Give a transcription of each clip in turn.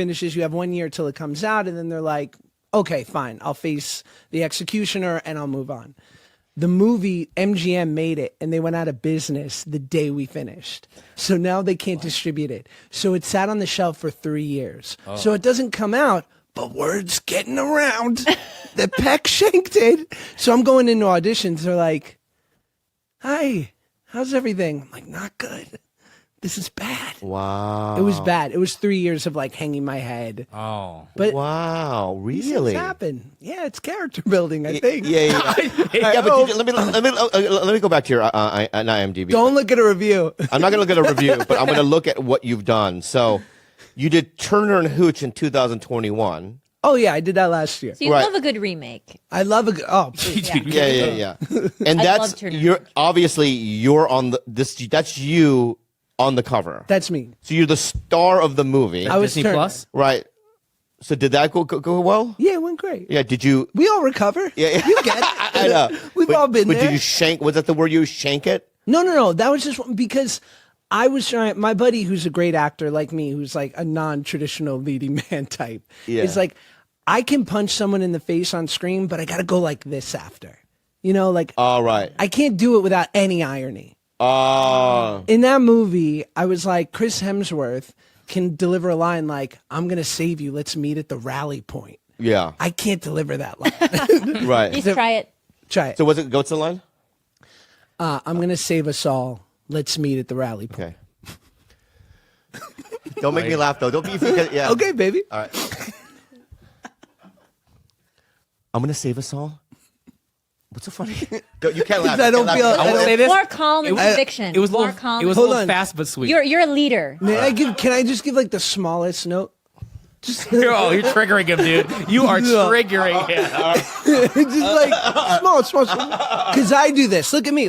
finishes, you have 1 year till it comes out, and then they're like, okay, fine, I'll face the executioner and I'll move on. The movie, MGM made it, and they went out of business the day we finished. So now they can't distribute it. So it sat on the shelf for 3 years. So it doesn't come out, but word's getting around that Peck shanked it. So I'm going into auditions. They're like, hi, how's everything? I'm like, not good. This is bad. Wow. It was bad. It was 3 years of like hanging my head. Oh. But wow, these really? things happen. Yeah, it's character building, I think. Yeah. Yeah, but let me go back to your IMDb. Don't look at a review. I'm not going to look at a review, but I'm going to look at what you've done. So you did Turner and Hooch in 2021. Oh yeah, I did that last year. So you Right. love a good remake. I love a good. Oh, Yeah. And I that's love Turner. you're obviously you're on this. That's you on the cover. that's me. So you're the star of the movie, I was Disney Turner. Plus? right? So did that go well? Yeah, it went great. Yeah. Did you? We all recover. Yeah. You get it. I know. We've all been but there. did you shank? Was that the word you shank it? No. That was just because I was trying. My buddy, who's a great actor like me, who's like a non-traditional leading man type, Yeah. is like, I can punch someone in the face on screen, but I got to go like this after. You know, like All right. I can't do it without any irony. Oh. In that movie, I was like, Chris Hemsworth can deliver a line like, I'm going to save you. Let's meet at the rally point. Yeah. I can't deliver that line. Right. Just try it. Try it. So was it? What's the line? I'm going to save us all. Let's meet at the rally point. Okay. Don't make me laugh though. Don't be. Yeah. Okay, baby. All right. I'm gonna save us all. What's so funny? You can't laugh. I don't You can't feel- laugh. I I will don't- say this. More calm and was- conviction. It was a More little, calm. it was a Hold little on. fast but sweet. You're a leader. Can I just give like the smallest note? Just Oh, you're triggering him, dude. You are triggering him. just like small. Because I do this. Look at me.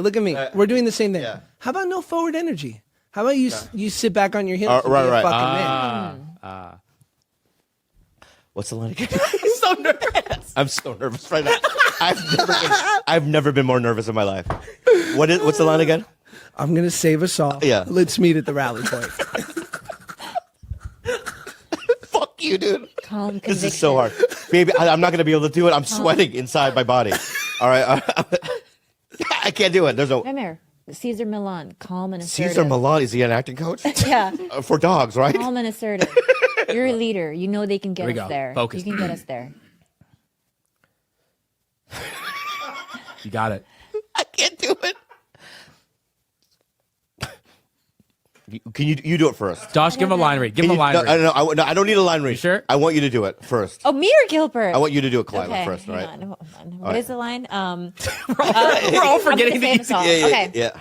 We're doing the same thing. Yeah. How about no forward energy? How about you sit back on your heels and right, be a right. fucking man? What's the line again? He's so nervous. I'm so nervous right now. I've never been more nervous in my life. What's the line again? I'm gonna save us all. Yeah. Let's meet at the rally point. Fuck you, dude. Calm conviction. This is so hard, baby. I'm not gonna be able to do it. I'm sweating inside my body. All right. I can't do it. There's no Come here. Caesar Milan. Calm and assertive. Caesar Milan. Is he an acting coach? Yeah. For dogs, right? Calm and assertive. You're a leader. You know they can get we us go. there. Focus. You can get us there. You got it. I can't do it. Can you do it first? Josh, give him a line read. Give him a line No, read. I don't need a line read. sure? I want you to do it first. Oh, me or Gilbert? I want you to do it, Kalila, okay, first, all right? hang on, hold on. What is the line? We're all forgetting I'm gonna the save us all. Yeah, Okay, yeah.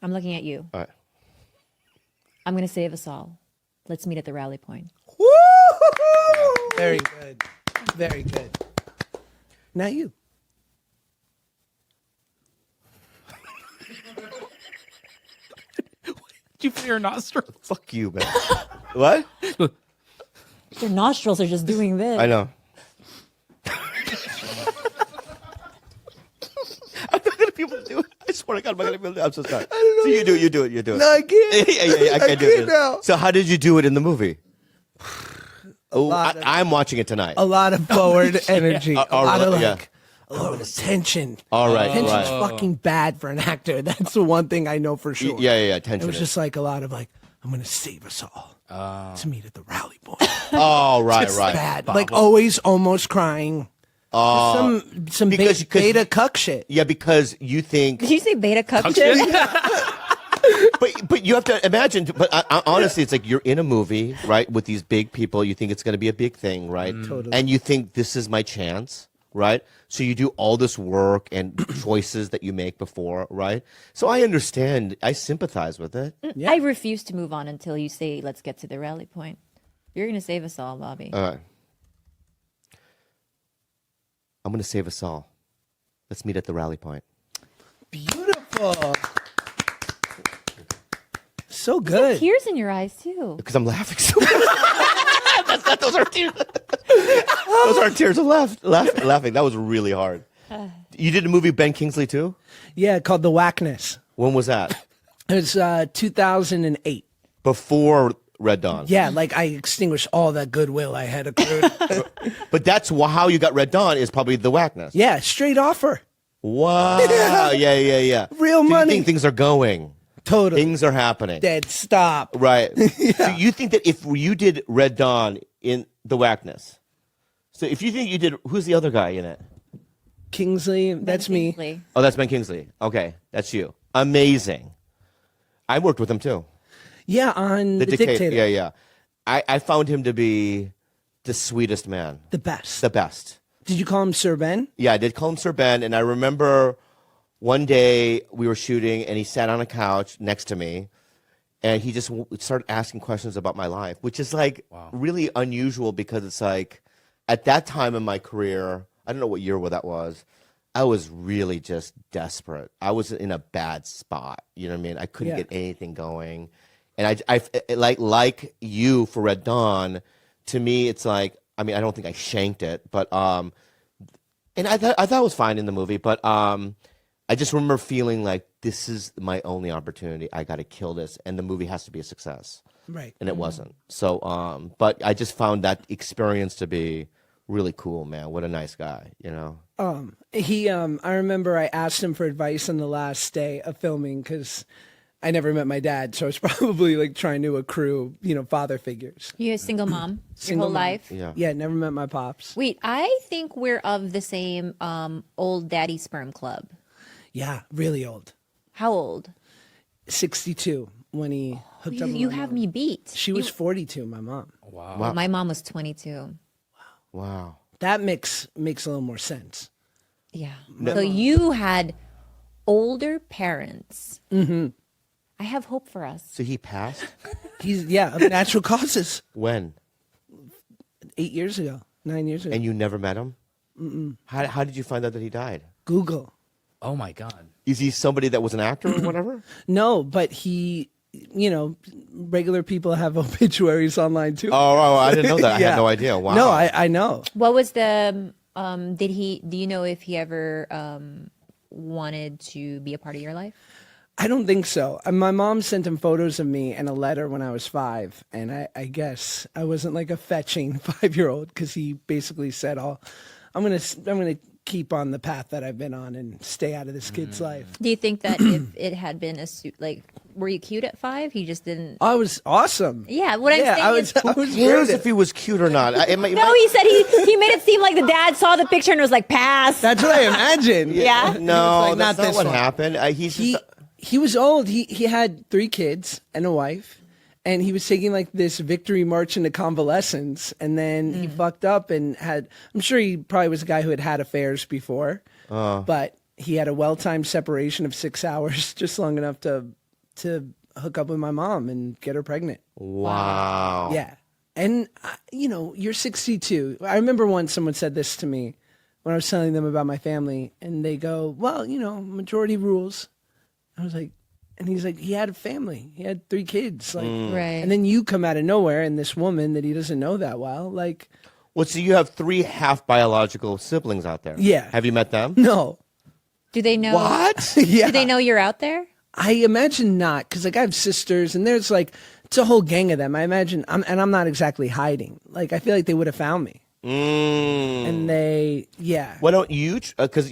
I'm looking at you. All right. I'm going to save us all. Let's meet at the rally point. Woo! Very good. Very good. Now you. Did you feel your nostrils? Fuck you, man. What? Your nostrils are just doing this. I know. I'm not gonna be able to do it. I swear to God, I'm not gonna be able to do it. I'm so sorry. So you do it. No, I can't. yeah, I can't do it. now. So how did you do it in the movie? Oh, lot of- I'm watching it tonight. A lot of forward energy. A lot of yeah. like, a lot of tension. All right, Tension's right. fucking bad for an actor. That's the one thing I know for sure. Yeah. It Tension. was just like a lot of like, I'm gonna save us all to meet at the rally point. Oh, right. Bad, like always, almost crying. Some Because- beta cuck shit. Yeah, because you think, Did you say beta cup shit? but you have to imagine. But honestly, it's like you're in a movie, right, with these big people. You think it's going to be a big thing, right? Totally. And you think this is my chance, right? So you do all this work and choices that you make before, right? So I understand. I sympathize with it. Yeah. I refuse to move on until you say, let's get to the rally point. You're going to save us all, Bobby. All right. I'm going to save us all. Let's meet at the rally point. Beautiful. So good. Tears in your eyes, too. Because I'm laughing so much. Those aren't tears. Those aren't tears of laughing. That was really hard. You did a movie, Ben Kingsley, too? Yeah, called The Whackness. When was that? It was 2008. Before Red Dawn. Yeah, like I extinguished all that goodwill I had accrued. But that's how you got Red Dawn is probably the whackness. Yeah, straight offer. Wow. Yeah. Real So you money. think things are going. Totally. Things are happening. Dead stop. Right. So you think that if you did Red Dawn in the whackness, so if you think you did, who's the other guy in it? Kingsley, that's me. Kingsley. Oh, that's Ben Kingsley. Okay, that's you. Amazing. I worked with him too. Yeah, on the dictator. Yeah. I found him to be the sweetest man. The best. The best. Did you call him Sir Ben? Yeah, I did call him Sir Ben, and I remember one day we were shooting, and he sat on a couch next to me, and he just started asking questions about my life, which is like really unusual because it's like at that time in my career, I don't know what year that was, I was really just desperate. I was in a bad spot. You know what I mean? I couldn't get anything going. And I like you for Red Dawn, to me, it's like, I mean, I don't think I shanked it, but, and I thought it was fine in the movie, but I just remember feeling like this is my only opportunity. I got to kill this, and the movie has to be a success. Right. And it wasn't. So, but I just found that experience to be really cool, man. What a nice guy, you know? I remember I asked him for advice on the last day of filming because I never met my dad, so I was probably like trying to accrue, father figures. You're a single mom your Single whole mom. life? Yeah. Yeah, never met my pops. Wait, I think we're of the same old daddy sperm club. Yeah, really old. How old? 62 when he hooked up with You my have mom. me beat. She was 42, my mom. Wow. My mom was 22. Wow. That makes a little more sense. Yeah. So you had older parents. Mm-hmm. I have hope for us. So he passed? Of natural causes. When? 8 years ago, 9 years ago. And you never met him? Mm-mm. How did you find out that he died? Google. Oh my God. Is he somebody that was an actor or whatever? No, but he, regular people have obituaries online too. Oh, I didn't know that. I Yeah. had no idea. Wow. No, I know. What was the do you know if he ever wanted to be a part of your life? I don't think so. My mom sent him photos of me and a letter when I was 5, and I guess I wasn't like a fetching 5-year-old because he basically said, "Oh, I'm gonna keep on the path that I've been on and stay out of this kid's life." Do you think that if it had been were you cute at 5? He just didn't. I was awesome. Yeah, what I'm saying I is. was. I Who was cares great. if he was cute or not? No, he said he made it seem like the dad saw the picture and was like, pass. That's what I imagined. Yeah? No, Like, that's not not this what one. happened. He's just, He was old. He had 3 kids and a wife, and he was taking like this victory march into convalescence, and then he fucked up and had. I'm sure he probably was a guy who had affairs before, but he had a well-timed separation of 6 hours, just long enough to hook up with my mom and get her pregnant. wow. Yeah. And, you're 62. I remember once someone said this to me when I was telling them about my family, and they go, well, majority rules. I was like, and he's like, he had a family. He had 3 kids. Like, Right. and then you come out of nowhere and this woman that he doesn't know that well. Like, Well, so you have 3 half biological siblings out there. Yeah. Have you met them? no. Do they know? What? Yeah. Do they know you're out there? I imagine not, because like I have sisters, and there's like it's a whole gang of them. I imagine, I'm not exactly hiding. Like I feel like they would have found me, and they, Why don't you? Because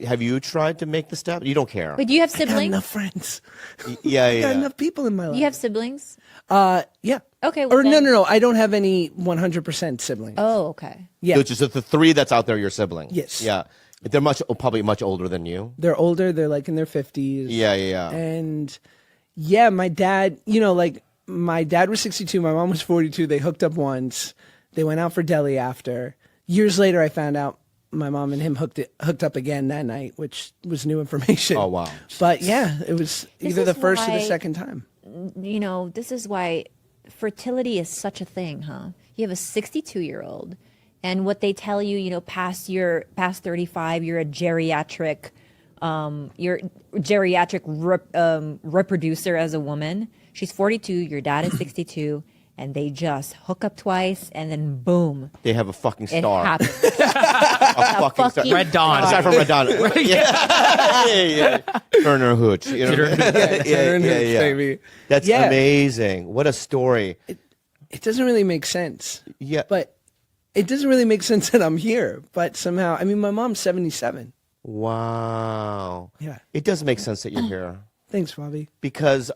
have you tried to make the step? You don't care. Wait, do you have I got siblings? enough friends. Yeah, I got yeah. enough people in my life. You have siblings? Yeah. Okay. Well Or then- no. I don't have any 100% siblings. Oh, okay. Yeah. So just the 3 that's out there, your siblings. Yes. Yeah. They're probably much older than you. They're older. They're like in their 50s. Yeah. And my dad, my dad was 62. My mom was 42. They hooked up once. They went out for deli after. Years later, I found out my mom and him hooked up again that night, which was new information. Oh, wow. But yeah, it was either is the first or the why- second time. This is why fertility is such a thing, huh? You have a 62-year-old, and what they tell you, past 35, you're a geriatric, reproducer as a woman. She's 42, your dad is 62, and they just hook up twice, and then boom, They have a fucking it star. happens. A fucking star. Red Dawn. Aside from Red Dawn. Yeah. Turner Hooch. You know? Turner Hooch, baby. That's Yeah. amazing. What a story. It doesn't really make sense. Yeah. But it doesn't really make sense that I'm here. But somehow, I mean, my mom's 77. Wow. Yeah. It does make sense that you're here. Thanks, Bobby. Because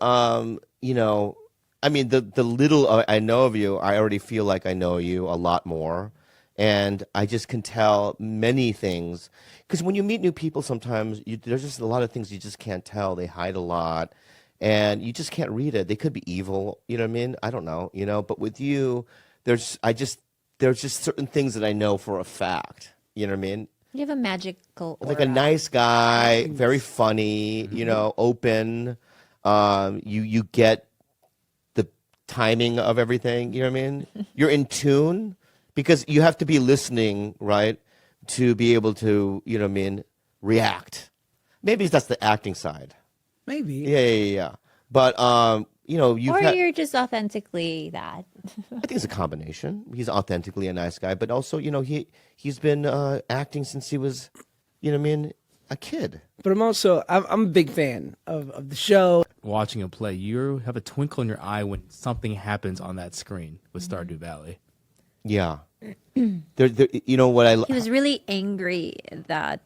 you know, I mean, the little I know of you, I already feel like I know you a lot more, and I just can tell many things. Because when you meet new people, sometimes there's just a lot of things you just can't tell. They hide a lot, and you just can't read it. They could be evil. You know what I mean? I don't know. You know, but with you, there's just certain things that I know for a fact. You know what I mean? You have a magical aura. Like a nice guy, very funny, you know, open. You get the timing of everything. You know what I mean? You're in tune because you have to be listening, right, to be able to, you know what I mean, react. Maybe that's the acting side. Maybe. Yeah. But you know, or you're just authentically that. I think it's a combination. He's authentically a nice guy, but also, you know, he's been acting since he was, you know what I mean, a kid. But I'm a big fan of the show. Watching him play, you have a twinkle in your eye when something happens on that screen with Stardew Valley. Yeah. You know what He was really angry that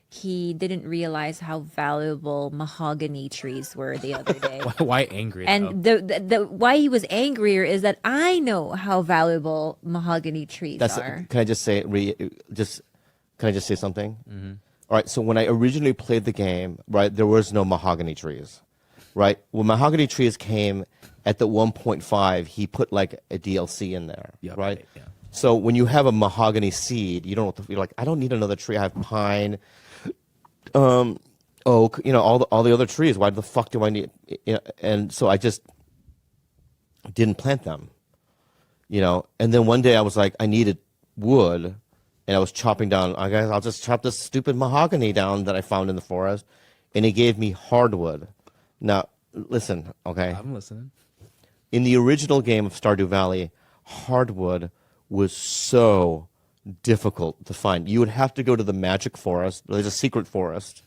he didn't realize how valuable mahogany trees were the other day. Why angry? And though? the why he was angrier is that I know how valuable mahogany trees are. Can I just say can I just say something? Mm-hmm. All right. So when I originally played the game, right, there was no mahogany trees, right? When mahogany trees came at the 1.5, he put like a DLC in there, Yep, right? yeah. So when you have a mahogany seed, you don't. You're like, I don't need another tree. I have pine, oak. You know, all the other trees. Why the fuck do I need? You know, and so I just didn't plant them. You know, and then one day I was like, I needed wood. And I was chopping down, I guess I'll just chop this stupid mahogany down that I found in the forest. And he gave me hardwood. Now, listen, okay? I'm listening. In the original game of Stardew Valley, hardwood was so difficult to find. You would have to go to the magic forest. There's a secret forest,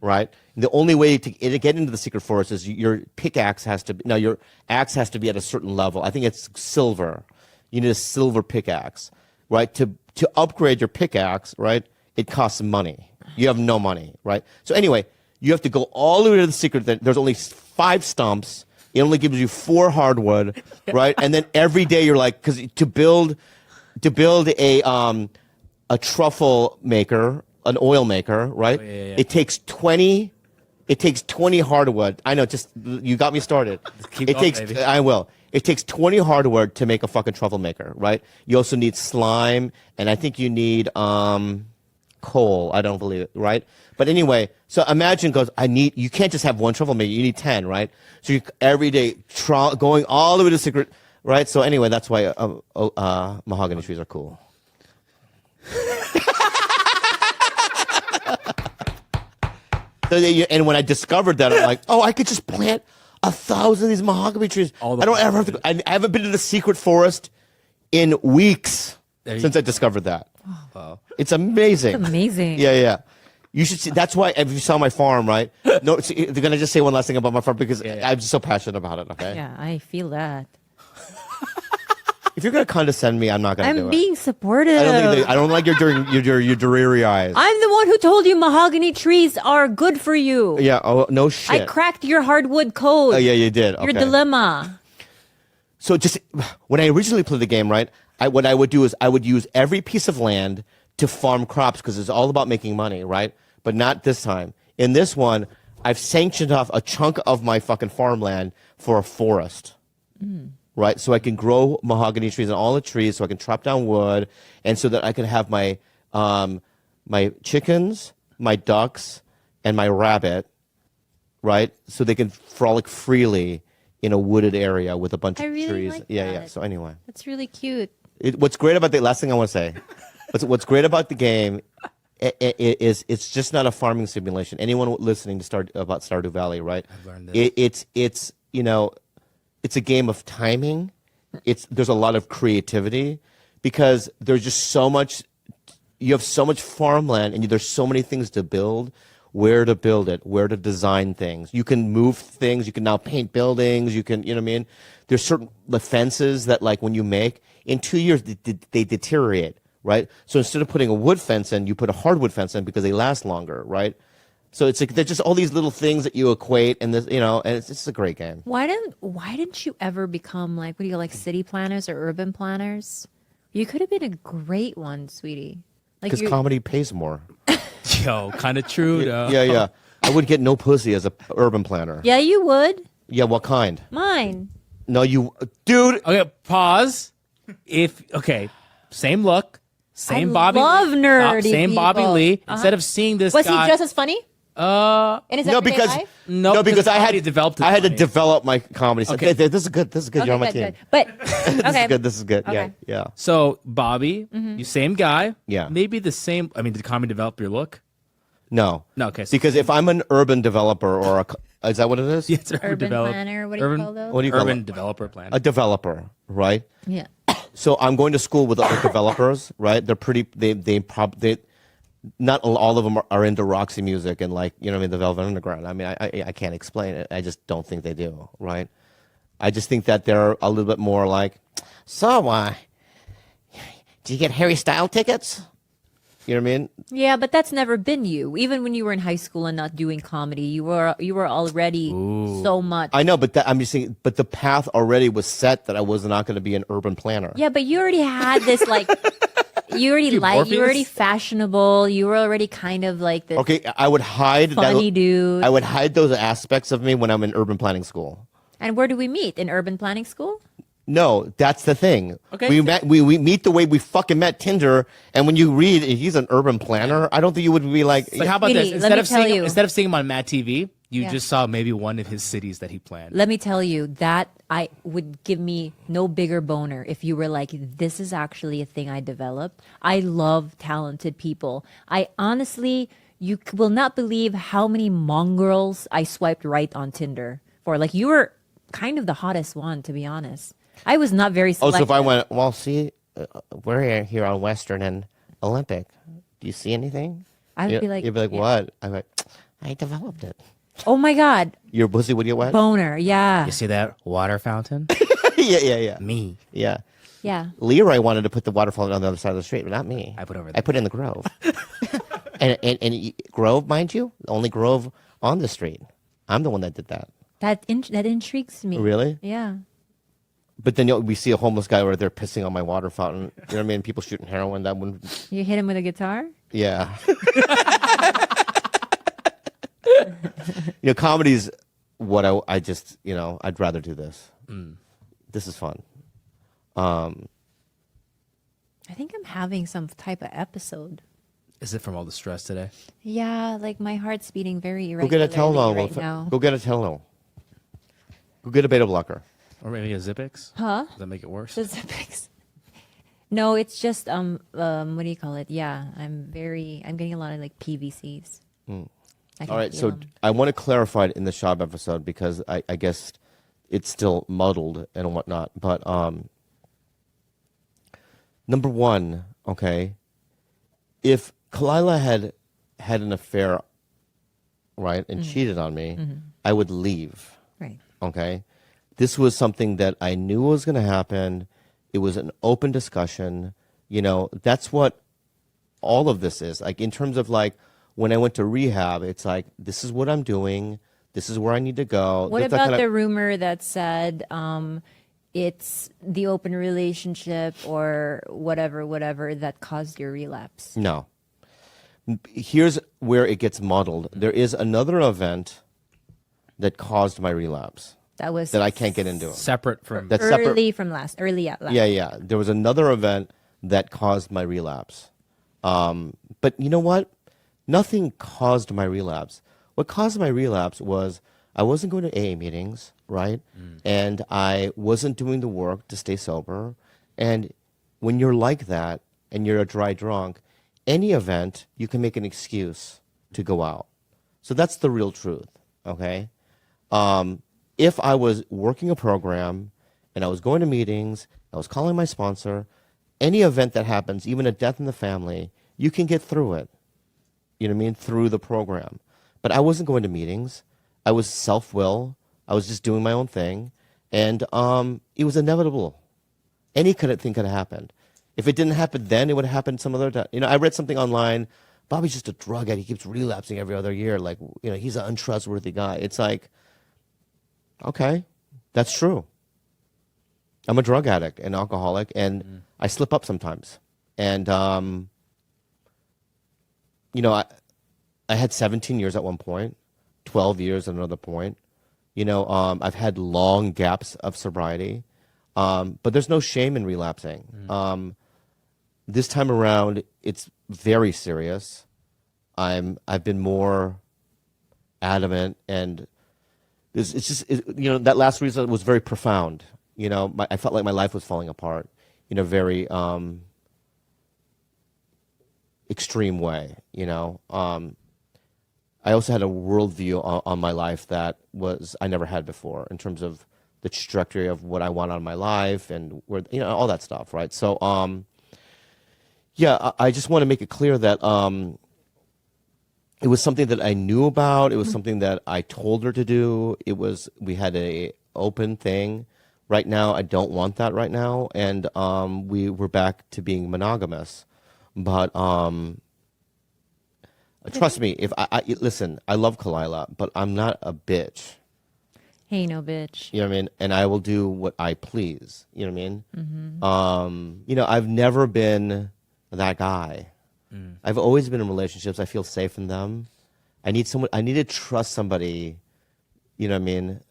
right? And the only way to get into the secret forest is your pickaxe has to be, now your axe has to be at a certain level. I think it's silver. You need a silver pickaxe, right? To upgrade your pickaxe, right, it costs money. You have no money, right? So anyway, you have to go all the way to the secret. There's only 5 stumps. It only gives you 4 hardwood, right? And then every day you're like, because to build a truffle maker, an oil maker, right? Oh, yeah. It takes 20 hardwood. I know, just you got me started. keep It going, takes baby. I will. It takes 20 hardwood to make a fucking truffle maker, right? You also need slime, and I think you need coal. I don't believe it, right? But anyway, so imagine you can't just have one truffle maker. You need 10, right? So you every day going all the way to secret, right? So anyway, that's why mahogany trees are cool. And when I discovered that, I'm like, oh, I could just plant 1,000 of these mahogany trees. I don't ever have to. I haven't been to the secret forest in weeks since I discovered that. Wow. It's amazing. It's amazing. Yeah. You should see. That's why if you saw my farm, right? No, they're gonna just say one last thing about my farm because I'm just so passionate about it. Okay. Yeah, I feel that. If you're gonna condescend me, I'm not gonna do I'm it. being supportive. I don't like your dreary eyes. I'm the one who told you mahogany trees are good for you. Yeah. Oh no shit. I cracked your hardwood code. Oh yeah, you did. Your Okay. dilemma. So just when I originally played the game, right? What I would do is I would use every piece of land to farm crops because it's all about making money, right? But not this time. In this one, I've sanctioned off a chunk of my fucking farmland for a forest. Right? So I can grow mahogany trees and all the trees so I can chop down wood and so that I can have my my chickens, my ducks, and my rabbit, right? So they can frolic freely in a wooded area with a bunch I of really trees. like Yeah. that. So anyway. That's really cute. What's great about the last thing I want to say, what's great about the game is it's just not a farming simulation. Anyone listening to about Stardew Valley, right? I've learned this. It's you know, it's a game of timing. There's a lot of creativity because there's just so much. You have so much farmland, and there's so many things to build. Where to build it, where to design things. You can move things. You can now paint buildings. You can, you know what I mean? There's certain the fences that, like, when you make in 2 years, they deteriorate, right? So instead of putting a wood fence in, you put a hardwood fence in because they last longer, right? So it's like there's just all these little things that you equate, and this, you know, and it's just a great game. Why didn't you ever become like, what do you like, city planners or urban planners? You could have been a great one, sweetie. Like Because comedy pays more. Yo, kind of true though. Yeah. I would get no pussy as a urban planner. Yeah, you would. Yeah, what kind? Mine. No, dude. Okay, pause. Same look, same I Bobby. love nerdy same Bobby people. Lee. Instead of seeing this Was guy, he just as funny? In his No, everyday because life? No, because I comedy had developed it I had to for me. develop my comedy. Okay. This is good. This is good. You're on my Okay, team. good. But This okay, is good. This is good. Okay. Yeah. So Bobby, you same guy. Yeah. Maybe the same. I mean, did comedy develop your look? No. No. Okay. So Because if I'm an urban developer is that what it is? yeah, it's urban planner. What do you call those? What do you call urban it? developer plan. A developer, right? Yeah. So I'm going to school with other developers, right? They're pretty. They not all of them are into Roxy music and, like, you know what I mean, the Velvet Underground. I mean, I can't explain it. I just don't think they do, right? I just think that they're a little bit more like, so, do you get Harry Style tickets? You know what I mean? Yeah, but that's never been you. Even when you were in high school and not doing comedy, you were already so much. I know, but I'm just saying. But the path already was set that I was not going to be an urban planner. Yeah, but you already had this like. You were already fashionable. You were already kind of like this Okay, I would hide funny dude. I would hide those aspects of me when I'm in urban planning school. And where do we meet? In urban planning school? No, that's the thing. Okay. We meet the way we fucking met Tinder, and when you read he's an urban planner, I don't think you would be like. Like, how about this? Sweetie, let me tell you. Instead of seeing him on Mad TV, you Yeah. just saw maybe one of his cities that he planned. Let me tell you that I would give me no bigger boner if you were like, this is actually a thing I developed. I love talented people. I honestly, you will not believe how many mongrels I swiped right on Tinder for. Like, you were kind of the hottest one, to be honest. I was not very Oh, selective. so if I went, well, see, we're here on Western and Olympic. Do you see anything? I would be like, you'd be like, yeah. what? I'm like, I developed it. Oh my God, Your pussy would get wet? boner. Yeah. You see that water fountain? Yeah. Me. Yeah. Yeah. Leroy wanted to put the waterfall on the other side of the street, but not me. I put over I there. put it in the Grove. and Grove, mind you, the only Grove on the street. I'm the one that did that. That intrigues me. Really? Yeah. But then we see a homeless guy where they're pissing on my water fountain. You know what I mean? People shooting heroin. That one. You hit him with a guitar? Yeah. Comedy's what I just, I'd rather do this. This is fun. I think I'm having some type of episode. Is it from all the stress today? Yeah, like my heart's beating very Go irregularly get a Tylenol. right now. Go get a Tylenol. Go get a beta blocker. Or maybe a Zippix? Huh? Does that make it worse? The Zippix. No, it's just what do you call it? Yeah, I'm getting a lot of like PVCs. I can All right, feel so 'em. I want to clarify it in the shop episode because I guess it's still muddled and whatnot. But number one, okay, if Kalila had an affair, right, and cheated on me, I would leave. Right. Okay, this was something that I knew was going to happen. It was an open discussion. That's what all of this is. Like, in terms of, like, when I went to rehab, it's like, this is what I'm doing. This is where I need to go. What That's that about kind of- the rumor that said it's the open relationship or whatever that caused your relapse? No. Here's where it gets muddled. There is another event that caused my relapse That was that I can't get into. Separate from. That's separate. early at last. Yeah. There was another event that caused my relapse. But you know what? Nothing caused my relapse. What caused my relapse was I wasn't going to AA meetings, right? And I wasn't doing the work to stay sober. And when you're like that and you're a dry drunk, any event, you can make an excuse to go out. So that's the real truth, okay? if I was working a program and I was going to meetings, I was calling my sponsor, any event that happens, even a death in the family, you can get through it. You know what I mean? Through the program. But I wasn't going to meetings. I was self-will. I was just doing my own thing. And it was inevitable. Any kind of thing could have happened. If it didn't happen then, it would have happened some other time. You know, I read something online. Bobby's just a drug addict. He keeps relapsing every other year. Like, you know, he's an untrustworthy guy. It's like, okay, that's true. I'm a drug addict and alcoholic, and I slip up sometimes. And, you know, I had 17 years at one point, 12 years at another point. You know, I've had long gaps of sobriety, but there's no shame in relapsing. This time around, it's very serious. I've been more adamant, and it's just you know, that last reason was very profound. You know, I felt like my life was falling apart in a very extreme way. You know, I also had a worldview on my life that I never had before in terms of the trajectory of what I want out of my life and where, you know, all that stuff, right? So, yeah, I just want to make it clear that it was something that I knew about. It was something that I told her to do. We had a open thing. Right now, I don't want that right now, and we're back to being monogamous. But trust me, if I listen, I love Kalila, but I'm not a bitch. Hey, no bitch. You know what I mean? And I will do what I please. You know what I mean? You know, I've never been that guy. I've always been in relationships. I feel safe in them. I need to trust somebody. You know what I mean?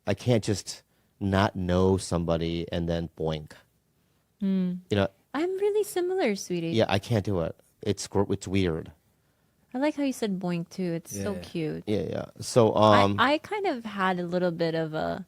I can't just not know somebody and then boink. You know? I'm really similar, sweetie. Yeah, I can't do it. It's weird. I like how you said boink too. It's so cute. Yeah, yeah. So I kind of had a little bit of a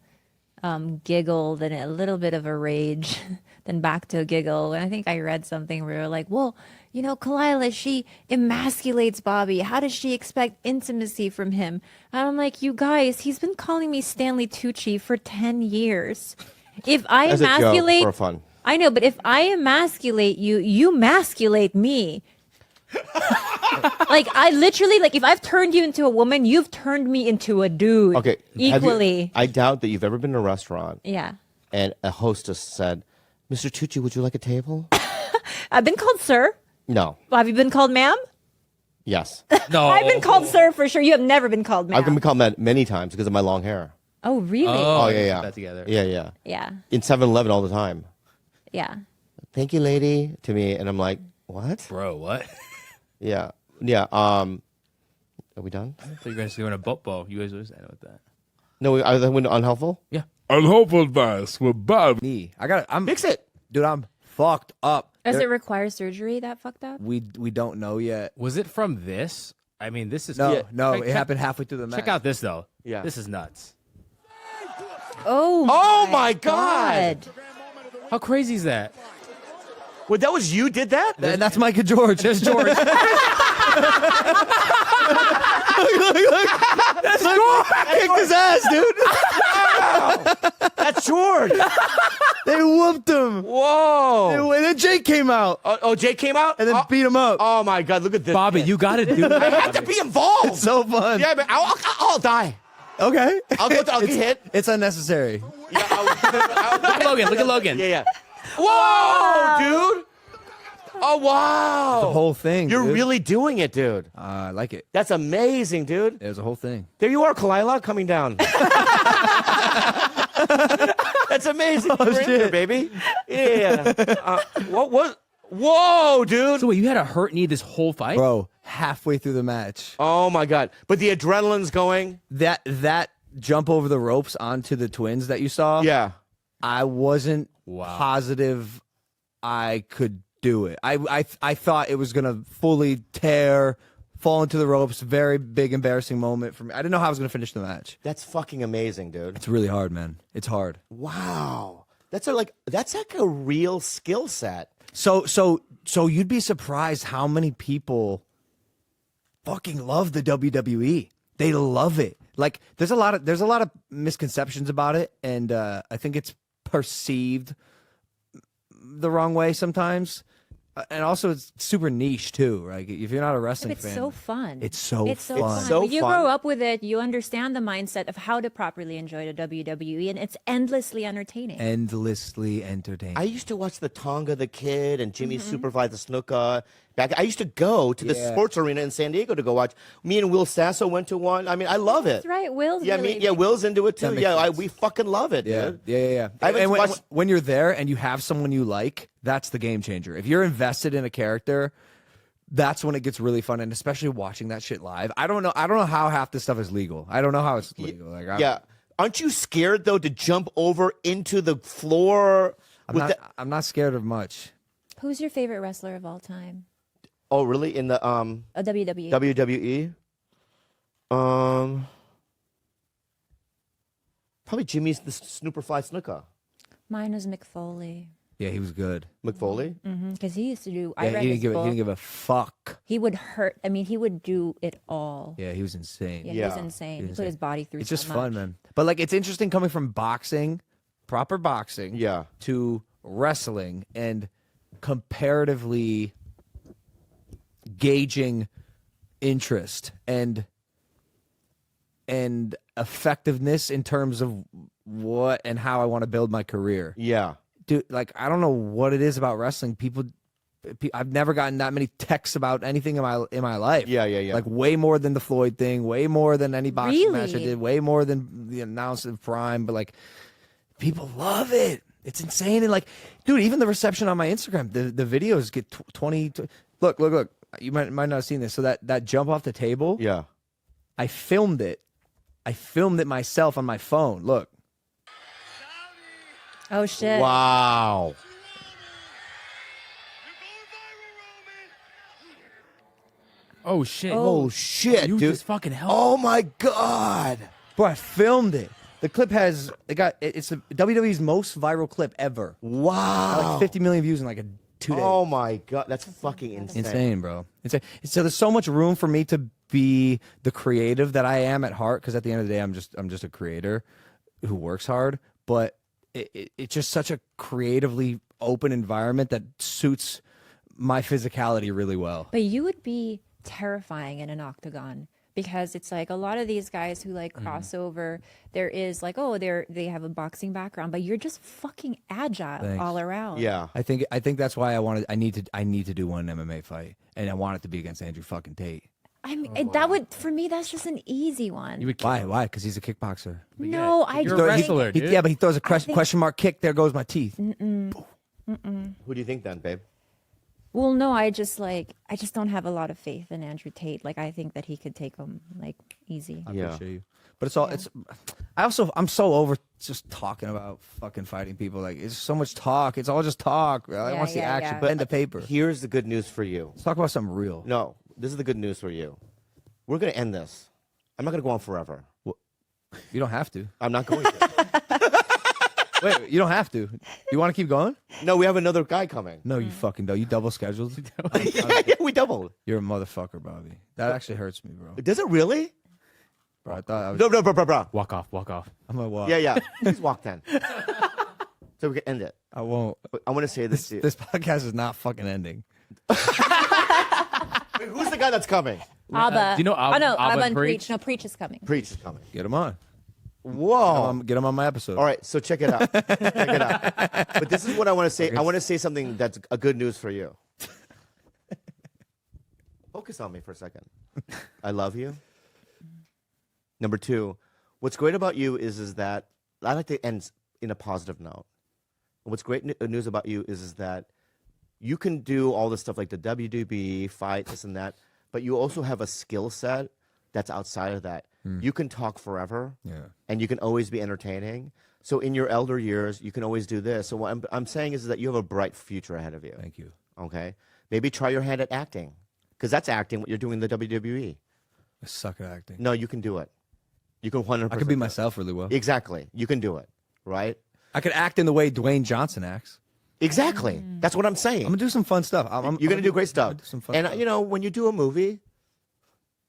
giggle, then a little bit of a rage, then back to a giggle. And I think I read something where you're like, well, you know, Kalila, she emasculates Bobby. How does she expect intimacy from him? And I'm like, you guys, he's been calling me Stanley Tucci for 10 years. If I as a joke emasculate, for fun. I know, but if I emasculate you, you masculate me. Like, I literally, like, if I've turned you into a woman, you've turned me into a dude. Okay. Equally. I doubt that you've ever been in a restaurant Yeah. and a hostess said, Mr. Tucci, would you like a table? I've been called sir. No. Have you been called ma'am? Yes. No. I've been called sir for sure. You have never been called ma'am. I've been called that many times because of my long hair. Oh, really? Oh, I yeah, put yeah. that together. Yeah, yeah. Yeah. In 7-Eleven all the time. Yeah. Thank you, lady, to me. And I'm like, what? Bro, what? Yeah. Yeah. Are we done? I thought you guys were doing a boat. You guys always end with that. No, are they unhelpful? Yeah. Unhelpful advice with Bob. I'm Fix it. dude. I'm fucked up. Does it require surgery that fucked up? We don't know yet. Was it from this? I mean, this is No, no, Check- it happened halfway through the match. Check out this though. Yeah. This is nuts. Oh my God. How crazy is that? Wait, that was you did that? And that's Micah George. There's George. That's George. Kicked his ass, dude. That's George. They whooped him. Whoa. And then Jake came out Oh, Jake came out? and then beat him up. Oh, my God. Look at this. Bobby, you got to do I that. have to be involved. It's so fun. Yeah, but I'll die. Okay. I'll get hit. It's unnecessary. Look at Logan. Look at Logan. Yeah, yeah. Whoa, dude. Oh, wow. The whole thing. You're dude. really doing it, dude. I like it. That's amazing, dude. It was a whole thing. There you are, Kalila, coming down. That's amazing. You're in there, shit. baby. Yeah. What? Whoa, dude. So wait, you had a hurt knee this whole fight? Bro, halfway through the match. Oh, my God. But the adrenaline's going. That jump over the ropes onto the twins that you saw. Yeah. I wasn't Wow. positive I could do it. I thought it was gonna fully tear, fall into the ropes. Very big embarrassing moment for me. I didn't know how I was gonna finish the match. That's fucking amazing, dude. It's really hard, man. It's hard. Wow. That's like a real skill set. So you'd be surprised how many people fucking love the WWE. They love it. Like there's a lot of misconceptions about it, and I think it's perceived the wrong way sometimes. And also, it's super niche too, right? If you're not a wrestling It's fan, so fun. It's so It's so fun. fun. So When you fun. grow up with it, you understand the mindset of how to properly enjoy the WWE, and it's endlessly entertaining. endlessly entertaining. I used to watch the Tonga the Kid and Jimmy Supervise the Snuka. I used to go to the Yeah. sports arena in San Diego to go watch. Me and Will Sasso went to one. I mean, I love it. That's right. Will's Yeah, really yeah, Will's into it too. makes Yeah, sense. we fucking love it, Yeah, dude. yeah. I haven't And watched- when you're there and you have someone you like, that's the game changer. If you're invested in a character, that's when it gets really fun, and especially watching that shit live. I don't know how half this stuff is legal. I don't know how it's legal. Like, Yeah. Aren't you scared though to jump over into the floor? I'm not scared of much. Who's your favorite wrestler of all time? Oh, really? In the A WWE. WWE? Probably Jimmy's the Snooperfly Snuka. Mine was Mick Foley. Yeah, he was good. McFoley? Because he used to do. I Yeah, read he his didn't book. give a fuck. He would hurt. I mean, he would do it all. Yeah, he was insane. Yeah, he was Yeah. insane. He was put his body through. It's so just much. fun, man. But like, it's interesting coming from boxing, proper boxing, Yeah. to wrestling and comparatively gauging interest and effectiveness in terms of what and how I want to build my career. Yeah. Dude, like, I don't know what it is about wrestling. I've never gotten that many texts about anything in my life. Yeah. Like way more than the Floyd thing, way more than any boxing match I Really? did, way more than the announcement of Prime. But like, people love it. It's insane. And like, dude, even the reception on my Instagram, the videos get 20. Look. You might not have seen this. So that jump off the table, Yeah. I filmed it. I filmed it myself on my phone. Look. Oh shit! Wow. Oh shit! Oh shit, you dude. just fucking help. Oh my god. Bro, I filmed it. The clip it's WWE's most viral clip ever. Wow. Like 50 million views in like 2 days. Oh my god, that's fucking insane. Insane, bro. Insane. So there's so much room for me to be the creative that I am at heart. Because at the end of the day, I'm just a creator who works hard. But it's just such a creatively open environment that suits my physicality really well. But you would be terrifying in an octagon because it's like a lot of these guys who like cross over. There is like, oh, they have a boxing background, but you're just fucking agile Thanks. all around. Yeah. I think that's why I need to do one MMA fight, and I want it to be against Andrew fucking Tate. I mean, that would for me. That's just an easy one. You would kill Why? him. Why? Because he's a kickboxer. No, I you're just a think- wrestler, dude. Yeah, but he throws a question mark kick. There goes my teeth. Who do you think then, babe? Well, no, I just don't have a lot of faith in Andrew Tate. Like, I think that he could take him like easy. I Yeah. appreciate you. But I'm so over just talking about fucking fighting people. Like, it's so much talk. It's all just talk. I want to see yeah, action. yeah. But pen to paper. Here's the good news for you. Let's talk about something real. No, this is the good news for you. We're gonna end this. I'm not gonna go on forever. You don't have to. I'm not going to. Wait, you don't have to. You want to keep going? No, we have another guy coming. No, you fucking don't. You double scheduled. Yeah, we doubled. You're a motherfucker, Bobby. That actually hurts me, bro. Does it really? Bro, I thought I was. No, bro. Walk off. I'm gonna walk. Yeah. Please walk then. So we can end it. I won't. But I want to say this. This podcast is not fucking ending. Wait, who's the guy that's coming? Abba. do you know Oh no, Abba Abba and Preach? Preach. No, Preach is coming. Preach is coming. Get him on. Whoa. Get him on my episode. All right, so check it out. But this is what I want to say. I want to say something that's a good news for you. Focus on me for a second. I love you. Number two, what's great about you is that I like to end in a positive note. What's great news about you is that you can do all this stuff like the WWE fight, this and that, but you also have a skill set that's outside of that. You can talk forever, and you can always be entertaining. So in your elder years, you can always do this. So what I'm saying is that you have a bright future ahead of you. Thank you. Okay, maybe try your hand at acting, because that's acting. What you're doing in the WWE. I suck at acting. No, you can do it. You can 100%. I could be myself really well. Exactly. You can do it. Right. I could act in the way Dwayne Johnson acts. Exactly. That's what I'm saying. I'm gonna do some fun stuff. You're gonna do great stuff. do some fun And stuff. you know, when you do a movie,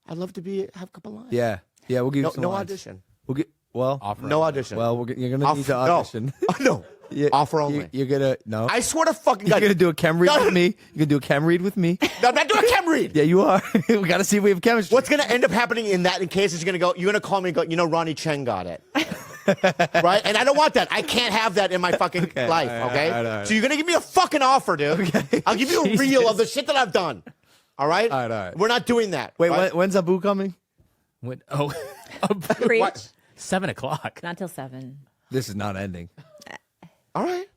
I'd love to have a couple lines. Yeah. Yeah, we'll give you some no lines. audition. We'll get well. Offer No only. audition. Well, you're gonna need to no. audition. No. Yeah, Offer only. You're gonna no. I swear to fucking You're God. gonna do a chem read with me. You're gonna do a chem read with me. No, I'm not doing a chem read. Yeah, you are. We gotta see if we have chemistry. What's going to end up happening in that case is you're going to call me and go, Ronnie Cheng got it. Right? And I don't want that. I can't have that in my fucking life, all right, okay? all right. So you're going to give me a fucking offer, dude. Okay. I'll give you a reel of the shit that I've done. All right? All right. We're not doing that. Wait, right? when's Abu coming? Preach. What? 7 o'clock. Not till 7. This is not ending. All right.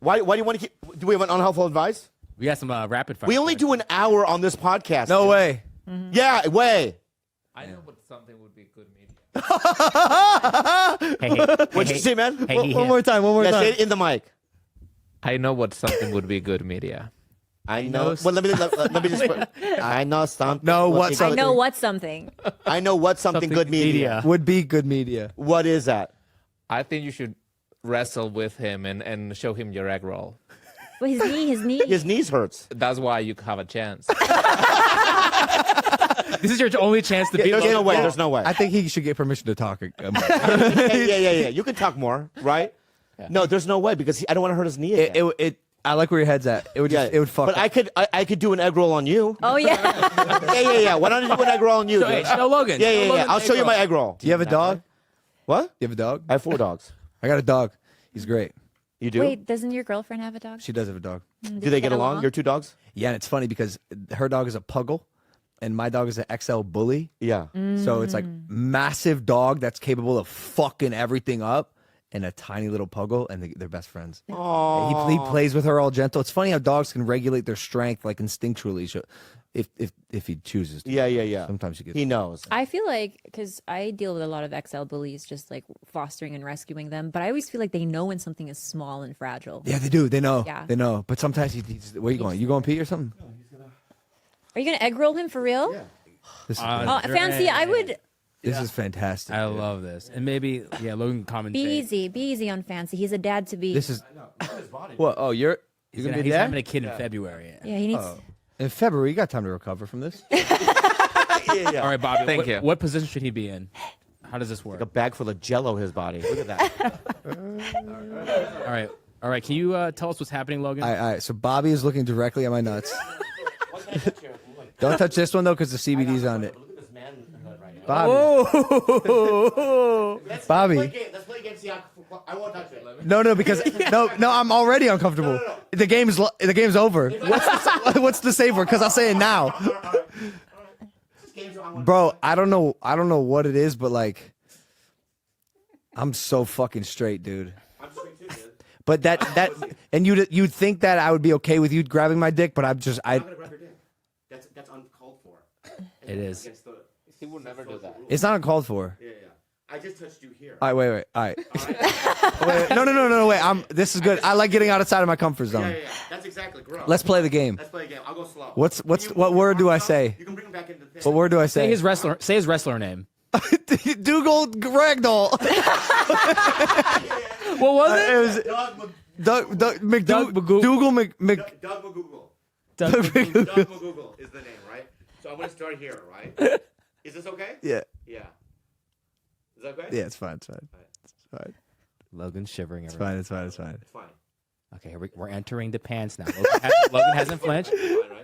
Why do you want to keep... Do we have an unhelpful advice? We got some rapid fire. We only do an hour on this podcast. No dude. way. Yeah, way. I know, but something would be good media. What'd you say, man? One more time. One more Yeah, time. say it in the mic. I know what something would be good media. I know. Well, let me just. I know something. No, what's I something? know what's something. I know what something good media. Would be good media. What is that? I think you should wrestle with him and show him your egg roll. Well, his knee. His knees hurts. That's why you have a chance. This is your only chance to beat There's Logan no way. Paul. There's no way. I think he should get permission to talk. Yeah. You can talk more, right? No, there's no way because I don't want to hurt his knee again. I like where your head's at. It would just, it would fuck. But up. I could do an egg roll on you. Oh, yeah. Yeah. Why don't you do an egg roll on you? So, dude? hey, show Logan. Yeah. Show Logan I'll the show egg you my roll. egg roll. Do you have a dog? What? You have a dog? I have 4 dogs. I got a dog. He's great. You do? Wait, doesn't your girlfriend have a dog? She does have a dog. Do they get along? Your 2 dogs? Yeah, and it's funny because her dog is a puggle, and my dog is an XL bully. Yeah. So it's like massive dog that's capable of fucking everything up, and a tiny little puggle, and they're best friends. Oh. He plays with her all gentle. It's funny how dogs can regulate their strength like instinctually, so if he chooses to. Yeah. Sometimes he gets. He knows. I feel like, because I deal with a lot of XL bullies, just like fostering and rescuing them, but I always feel like they know when something is small and fragile. Yeah, they do. They know. Yeah. They know. But sometimes he's where you going? You going pee or something? Are you going to egg roll him for real? Yeah. This is, Oh, fancy. I would this is fantastic. I dude. love this. And maybe, Logan can commentate. be easy on fancy. He's a dad to be. This is. What? Oh, you're He's gonna gonna, be he's there having a kid in February. yeah, he needs. in February. You got time to recover from this. All right, Bobby. Thank you. What position should he be in? How does this work? A bag full of Jello. His body. Look at that. All right. Can you tell us what's happening, Logan? All right. So Bobby is looking directly at my nuts. Don't touch this one though, because the CBD's on it. Look at this man right now. Bobby. Bobby. Let's play a game. See how I won't touch it. No, because no, I'm already uncomfortable. The game's over. What's the save word? Because I'll say it now, bro. I don't know what it is, but like, I'm so fucking straight, dude. I'm straight too, dude. But that and you'd think that I would be okay with you grabbing my dick, but I'm I'm gonna grab your dick. That's uncalled for. It is. He would never do that. it's not uncalled for. Yeah. I just touched you here. All right, wait. All right. Wait. No, wait. This is good. I like getting outside of my comfort zone. Yeah. That's exactly gross. Let's play the game. Let's play a game. I'll go slow. What word do I say? You can bring him back into the thing. What word do I Say say? his wrestler name. Dougal Ragdoll. What was it? It was Doug Doug McDougal. Doug Magoo- Dougal Mc. Doug McGoogle. Doug Doug McGoogle is the name, right? So I'm gonna start here, right? Is this okay? Yeah. Yeah. Is that okay? Yeah, it's fine. It's fine. Logan's shivering. It's Everyone. fine. It's fine. It's fine. Okay, we're entering the pants now. Logan hasn't flinched.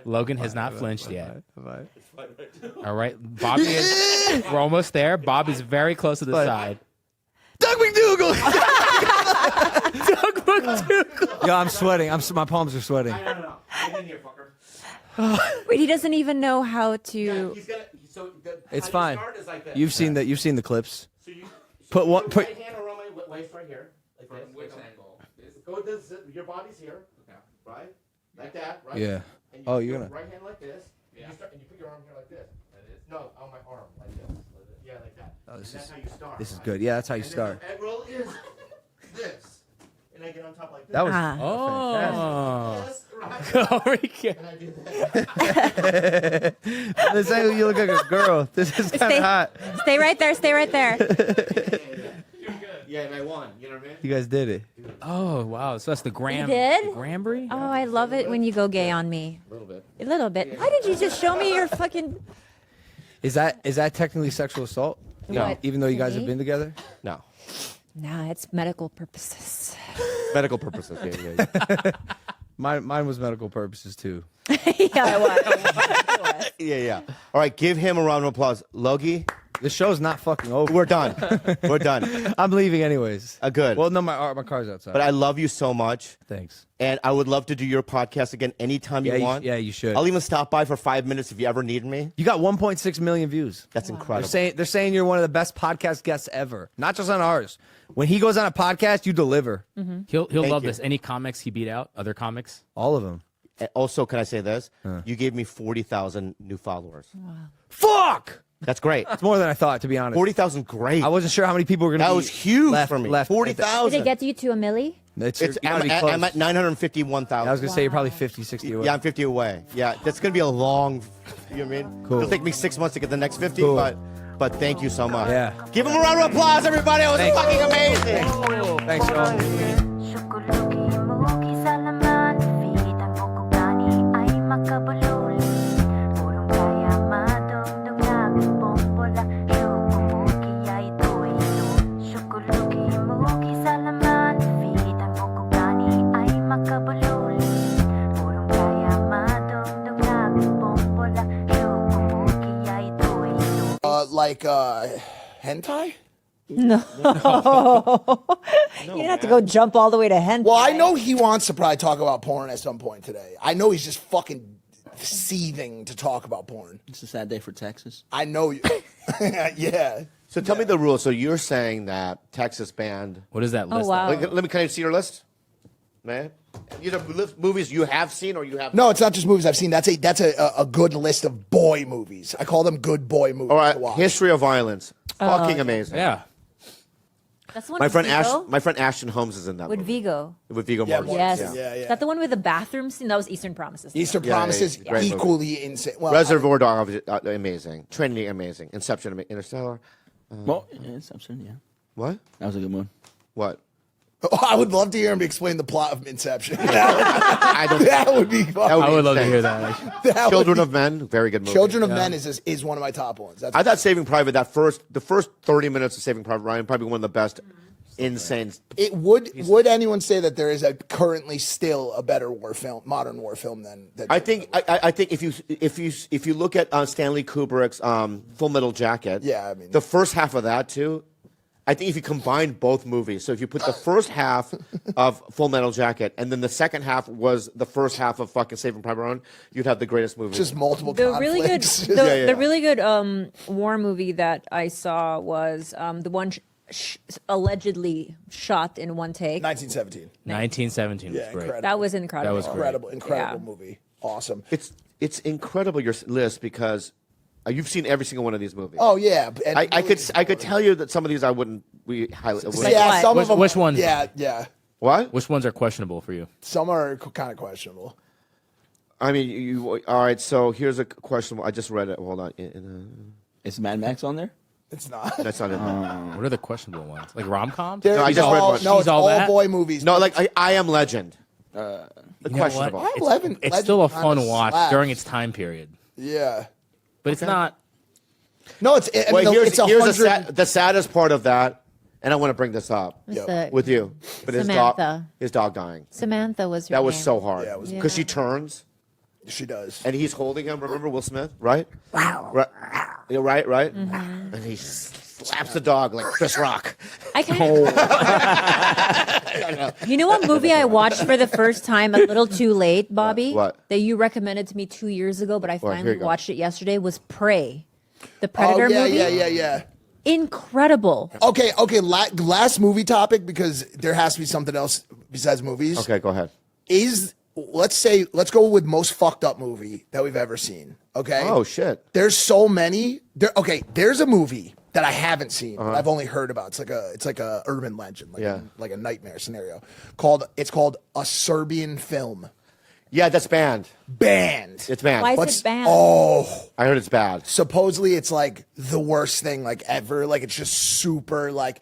Logan has not flinched yet. Fine. All right, Bobby is. We're almost there. Bob is very close to the side. Doug McDougal. Doug McDougal. Yo, I'm sweating. My palms are sweating. No. Get in here, fucker. Wait, he doesn't even know how to. He's gonna. So It's how fine. You start is like this. You've seen the clips. So you Put one. your Put. right hand around my waist right here. Like this. Which angle? Go with this. Your body's here. Okay. Right. Like that. Right. Yeah. And you Oh, put you're your gonna. right hand like this. Yeah. And you put your arm here like this. No, on my arm like this. Yeah, like that. Oh, And this that's is- how you start. This is right? good. Yeah, that's how you And then start. the egg roll is this, and I get on top like this. That was. Ah. Oh. This, right? Oh, we can't. And I do that. This ain't you look like a girl. This is kind Stay- of hot. Stay right there. Stay right there. Yeah, and I won. You know what I mean? You guys did it. Oh wow! So that's the Graham. You did? The Granbury. Oh, I love it when you go gay on me. A little bit. A little bit. Why did you just show me your fucking? Is that technically sexual assault? No. What? Even though you To guys have me? been together? No. Nah, it's medical purposes. Medical purposes. Yeah. Mine was medical purposes too. Yeah, it was. Yeah. All right, give him a round of applause. Logie, The show's not fucking over. we're done. We're done. I'm leaving anyways. Good. Well, no, my car's outside. But I love you so much. Thanks. And I would love to do your podcast again anytime you want. You should. I'll even stop by for 5 minutes if you ever need me. You got 1.6 million views. That's incredible. They're saying you're one of the best podcast guests ever. Not just on ours. When he goes on a podcast, you deliver. He'll love you. this. Any comics he beat out? Other comics? All of them. And also, can I say this? You gave me 40,000 new followers. Fuck! That's great. It's more than I thought, to be honest. 40,000, great. I wasn't sure how many people were going to That be was huge left, for me. Left. Did 40,000. it get you to a milli? I'm at 951,000. I was going to say you're probably 50, 60 away. Yeah, I'm 50 away. Yeah, that's going to be a long, you know what I mean? Cool. It'll take me 6 months to get the next 50, Cool. but thank you so much. Yeah. Give him a round of applause, everybody. It was Thanks. fucking amazing. Thanks, y'all. Syukulugi-mugi sa laman, pihitan mo ko gani ay makabululi. Purong kaya madugdug namin bombola, syukumugi ay ito. Syukulugi-mugi sa laman, pihitan mo ko gani ay makabululi. Purong kaya madugdug namin bombola, syukumugi ay ito. Like hentai? No. You didn't have to go jump all the way to hentai. Well, I know he wants to probably talk about porn at some point today. I know he's just fucking seething to talk about porn. It's a sad day for Texas. I know you. Yeah. So tell me the rules. So you're saying that Texas banned. What is that list? wow. Can I see your list? Man? These are movies you have seen or you have. No, it's not just movies I've seen. That's a good list of boy movies. I call them good boy movies All right. to watch. History of Violence. Fucking amazing. Yeah. That's the one My with friend Vigo? my friend Ashton Holmes is in that With movie. Vigo. With Viggo Yeah, Mortensen. Yes. Yeah. Is that the one with the bathroom scene? That was Eastern Promises. Eastern Yeah, Promises, yeah, great movie. equally insane. Well, Reservoir Dogs, amazing. Trinity, amazing. Inception, Interstellar. Well, yeah, Inception, yeah. What? That was a good one. What? I would love to hear him explain the plot of Inception. I don't. That would be fun. would I would love to insane. hear that. Actually. That would Children be- of Men, very good movie. Children of Men is one of my top ones. That's I thought Saving Private, the first 30 minutes of Saving Private Ryan, probably one of the best, insane. it would anyone say that there is currently still a better modern war film than I think if you look at Stanley Kubrick's Full Metal Jacket, Yeah, I mean- the first half of that too. I think if you combine both movies, so if you put the first half of Full Metal Jacket and then the second half was the first half of fucking Saving Private Ryan, you'd have the greatest movie. just multiple The really good, conflicts. the really good war movie that I saw was the one allegedly shot in one take. 1917. 1917 was Yeah, great. incredible. That was incredible. That was great. Incredible Yeah. movie. Awesome. It's incredible your list because you've seen every single one of these movies. Oh yeah, and I could tell you that some of these I wouldn't highlight. Like yeah, what? some Which- of them. which ones? Yeah. What? Which ones are questionable for you? Some are kind of questionable. I mean, you all right? So here's a question. I just read it. Hold on. Is Mad Max on there? It's not. That's not it. What are the questionable ones? Like rom-coms? There- No, I it's just read all, one. no, She's it's all all that? boy movies. No, like I Am Legend. You know Questionable. what? I'm 11. It's Legend still a kinda fun watch slaps. during its time period, Yeah. but it's not. No, it's. I Wait, mean, here's it's 100. the saddest part of that, and I want to bring this up What's Yep. the- with you. But Samantha. his dog dying. Samantha was her That was name. so hard. Yeah, it was- Because she turns She does. and he's holding him. Remember Will Smith, right? Wow. Right. Yeah, right. Mm-hmm. And he slaps the dog like Chris Rock. I kind You know what movie I watched for the first time a little too late, Bobby? What? That you recommended to me 2 years ago, but I Here finally you go. watched it yesterday was Prey. The Oh Predator yeah, movie. yeah. Incredible. Okay. Last movie topic because there has to be something else besides movies. Okay, go ahead. Let's go with most fucked up movie that we've ever seen. Okay. Oh shit. There's so many. There's a movie that I haven't seen. But I've only heard about. It's like a urban legend, like a nightmare scenario. It's called A Serbian Film. Yeah, that's banned. Banned. It's banned. Why is What's- it banned? Oh, I heard it's bad. supposedly it's like the worst thing like ever. Like it's just super like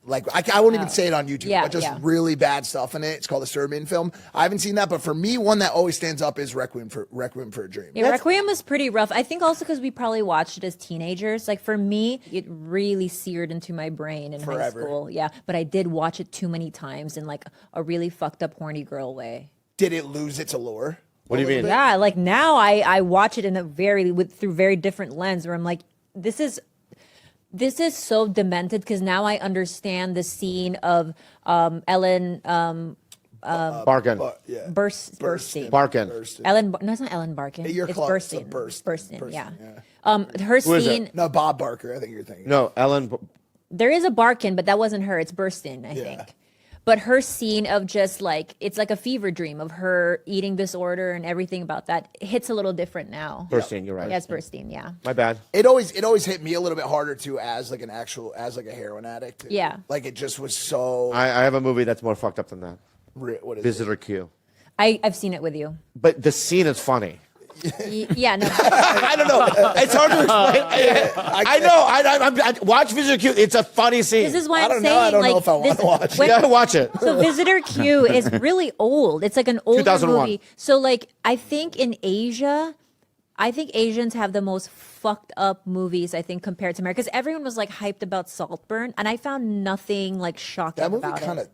like I won't even say it on YouTube, Yeah, but just yeah. really bad stuff in it. It's called a Serbian film. I haven't seen that, but for me, one that always stands up is Requiem for a Dream. Yeah, Requiem was pretty rough. I think also because we probably watched it as teenagers. Like for me, it really seared into my brain in high Forever. school. Yeah, but I did watch it too many times in like a really fucked up horny girl way. Did it lose its allure? What do you mean? Yeah, like now I watch it in a through very different lens where I'm like, this is so demented because now I understand the scene of Ellen Barkin. Burstyn. Barkin. No, it's not Ellen Barkin. You're it's close. Burstyn. It's Burstyn, yeah. yeah. Her Who is scene. it? No, Bob Barker. I think you're thinking. No, Ellen. There is a Barkin, but that wasn't her. It's Burstyn, I think. But her scene of just like it's like a fever dream of her eating disorder and everything about that hits a little different now. Burstyn, you're right. Yes, Burstyn, yeah. My bad. It always hit me a little bit harder too as like a heroin addict. Yeah. Like it just was so. I have a movie that's more fucked up than that. What is Visitor Q. I've seen it with you. But the scene is funny. Yeah, no. I don't know. It's hard to explain. I know. I watch Visitor Q. It's a funny scene. This is why I I'm don't know. saying I don't like know if I want this, to watch. when- Yeah, watch it. So Visitor Q is really old. It's like an older 2001. movie. So like I think in Asia, Asians have the most fucked up movies, I think, compared to America. Because everyone was like hyped about Saltburn, and I found nothing like shocking That movie about kind of. it.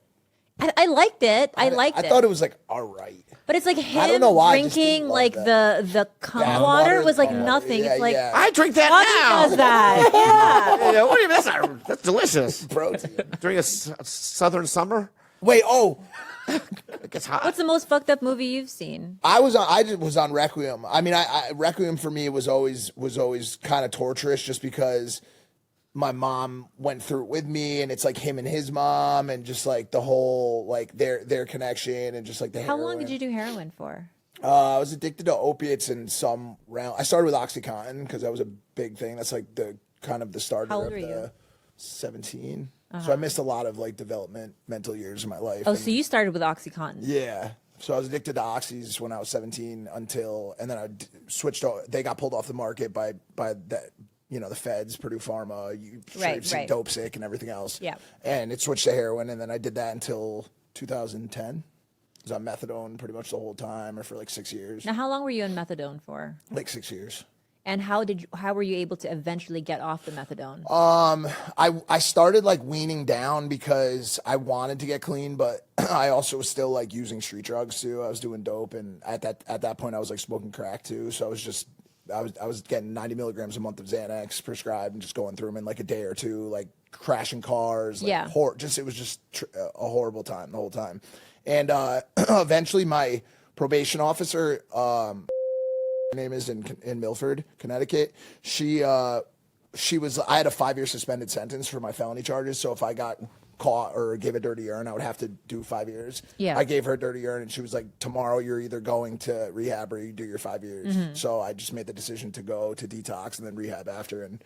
I liked it. I liked I it. thought it was like all right. But it's like him don't know why, I just drinking didn't love like the cum Yeah, water was like cum water. nothing. Yeah, it's like yeah. I drink that Audrey now. does that. Yeah. Yeah, what do you mean? That's delicious. Protein. During a southern summer, Wait. it gets hot. What's the most fucked up movie you've seen? I was on Requiem. I mean, Requiem for me was always kind of torturous, just because my mom went through it with me, and it's like him and his mom, and just like the whole like their connection, and just like the. How long did you do heroin for? I was addicted to opiates in some round. I started with OxyContin because that was a big thing. That's like the kind of the starter How old of were the you? 17. So I missed a lot of like mental years of my life. Oh, and- so you started with OxyContin. yeah. So I was addicted to oxys when I was 17 and then I switched. They got pulled off the market by that, the feds, Purdue Pharma, Right. Dope Sick and everything else. Yeah. And it switched to heroin, and then I did that until 2010. I was on methadone pretty much the whole time, or for like 6 years. Now, how long were you on methadone for? Like 6 years. And how were you able to eventually get off the methadone? I started like weaning down because I wanted to get clean, but I also was still like using street drugs too. I was doing dope, and at that point I was like smoking crack too. So I was getting 90 milligrams a month of Xanax prescribed and just going through them in like a day or two, like crashing cars. Like, Yeah. it was just a horrible time the whole time. And eventually my probation officer, her name is in Milford, Connecticut. I had a 5-year suspended sentence for my felony charges. So if I got caught or gave a dirty urine, I would have to do 5 years. Yeah. I gave her a dirty urine, and she was like, tomorrow you're either going to rehab or you do your 5 years. So I just made the decision to go to detox and then rehab after. And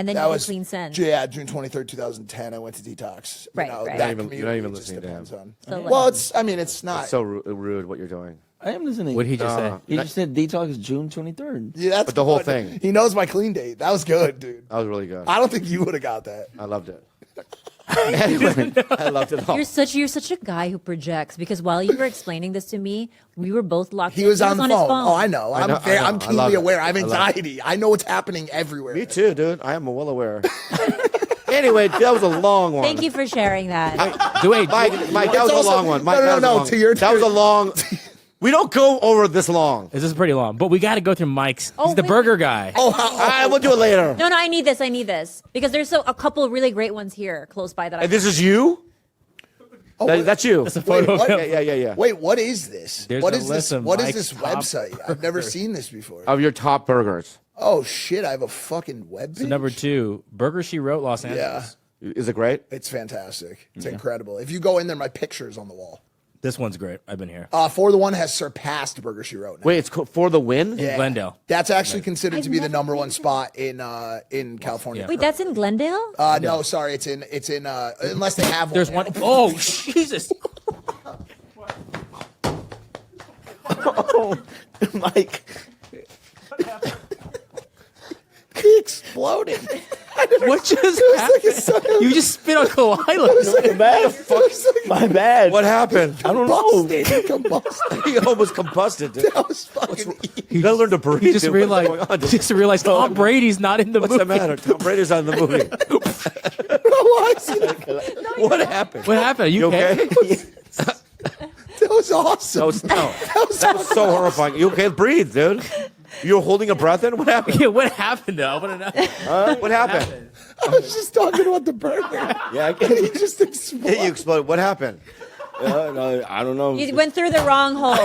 then that you did was clean sense. Yeah, June 23rd, 2010, I went to detox. Right, right. That You're not even community just listening to him. depends on- So, like- well, it's not. It's so rude what you're doing. I am listening. What did he just say? He just said detox is June 23rd. Yeah, that's But the whole good. thing. He knows my clean date. That was good, dude. That was really good. I don't think you would have got that. I loved it. Anyway, I loved it all. You're such a guy who projects because while you were explaining this to me, we were both locked He in. was on the his phone. phone. Oh, I know. I know, I know. I'm I love keenly it. aware. I have I love it. anxiety. I know what's happening everywhere. Me too, dude. I am well aware. Anyway, that was a long one. Thank you for sharing that. Wait, Mike, that was also- a long one. Mike, no, that was a long- to your- That was a long. We don't go over this long. this is pretty long, but we got to go through Mike's. Oh, He's the wait. burger guy. Oh, We'll do it later. No, I need this because there's a couple of really great ones here close by that I. And this is you? That's you. That's a photo what? of him. Yeah. Wait, what is this? There's What a is list this? of What is Mike's this top website? I've never seen this before. Of your top burgers. Oh shit! I have a fucking web page. So number 2, Burger She Wrote, Los Yeah, Angeles. Is it great? it's fantastic. It's incredible. If you go in there, my picture's on the wall. This one's great. I've been here. For the One has surpassed Burger She Wrote. Now. Wait, it's for the win? Yeah. Glendale. That's actually considered I've to be the never #1 been spot in California. Wait, that's in Glendale? No, sorry, it's in unless they have one. There's one oh Jesus. Mike. He exploded. What just happened? You just spit on Kawhi. My bad. What happened? I don't know. Combusted. He almost combusted. Dude. That was fucking. You gotta learn to breathe. He just dude. realized. What's going on, dude? Just realized Tom Brady's not in the What's movie. the matter? Tom Brady's not in the movie. Why is it- What happened? What happened? Are you You okay? That was awesome. That was so horrifying. You okay? Breathe, dude. You were holding a breath in? What happened? Yeah, what happened though? I want to know. What happened? I was just talking about the burger. Yeah, And he just exploded. You exploded. What happened? no, I don't know. You went through the wrong hole.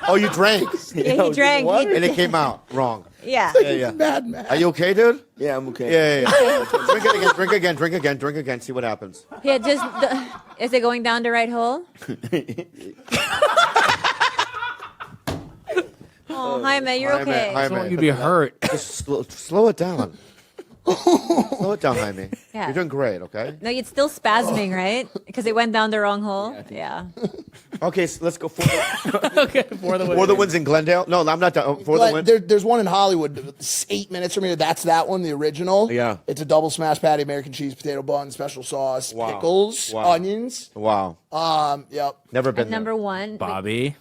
Oh, you drank. Yeah, he drank. What? And it came out wrong. Yeah. Yeah. Mad man. Are you okay, dude? Yeah, I'm okay. Yeah. Drink it again. Drink again. Drink again. Drink again. See what happens. Yeah, is it going down the right hole? Oh, Jaime, you're Jaime, okay. Jaime. I don't want you to be hurt. Just slow it down. Slow it down, Jaime. Yeah. You're doing great, okay? No, it's still spasming, right? Because it went down the wrong hole. Yeah. Okay, so let's go for the, Okay, for the for the wins in Glendale. No, I'm not done. For the But win. there's one in Hollywood. It's 8 minutes from here. That's that one, the original. Yeah. It's a double smash patty, American cheese, potato bun, special sauce, Wow. pickles, Wow. onions. Wow. Yep. Never been And number there. one. Bobby.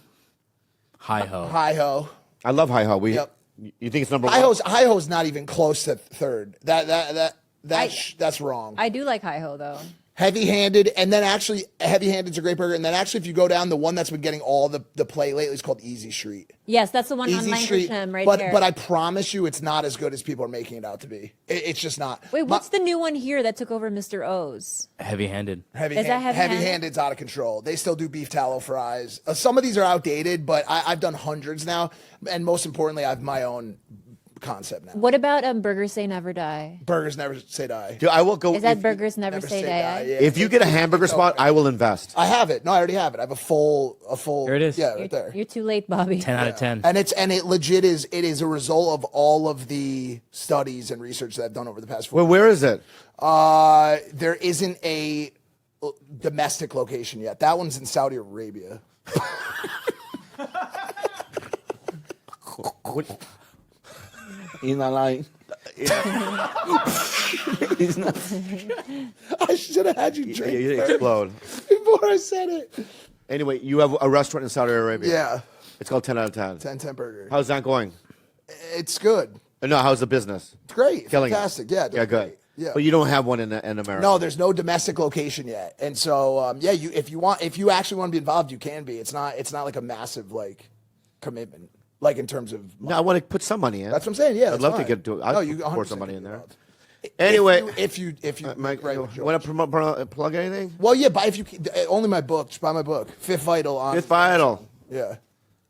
Hi ho. Hi ho. I love Hi Ho. Yep. You think it's number Hi one? ho's not even close to third. That's wrong. I do like Hi Ho though. Heavy-handed, and then actually, heavy-handed's a great burger. And then actually, if you go down, the one that's been getting all the play lately is called Easy Street. Yes, that's the one on Easy Street, Lancashire right but there. but I promise you, it's not as good as people are making it out to be. It's just not. Wait, what's the new one here that took over Mr. O's? Heavy-handed. Is that heavy-handed? Heavy-handed's out of control. They still do beef tallow fries. Some of these are outdated, but I've done hundreds now, and most importantly, I have my own concept now. What about Burgers Say Never Die? Burgers never say die. Dude, I will go. Is that if, Burgers Never Say Die? Yeah. if you get a hamburger spot, I will invest. I have it. No, I already have it. I have a full. Here it is. Yeah, right there. You're too late, Bobby. 10 out of 10. And it legit is. It is a result of all of the studies and research that I've done over the past 4 Well, where is it? There isn't a domestic location yet. That one's in Saudi Arabia. He's not lying. He's not. I should have had you drink You first explode. before I said it. Anyway, you have a restaurant in Saudi Arabia. Yeah, It's called 10 out of 10. 10 burger. How's that going? It's good. No, how's the business? It's great. Killing it. Fantastic. Yeah. doing Yeah, good. great. Yeah. But you don't have one in America. No, there's no domestic location yet, and so if you actually want to be involved, you can be. It's not like a massive commitment, in terms of. No, I want to put some money in. That's what I'm saying. Yeah, I'd that's love fine. to get to. No, I'd you pour 100% some money can in be there. involved. Anyway, if you Mike, right you with want George. to plug anything? Well, yeah, buy only my book. Just buy my book, Fifth Vital. On Fifth Vital. Yeah,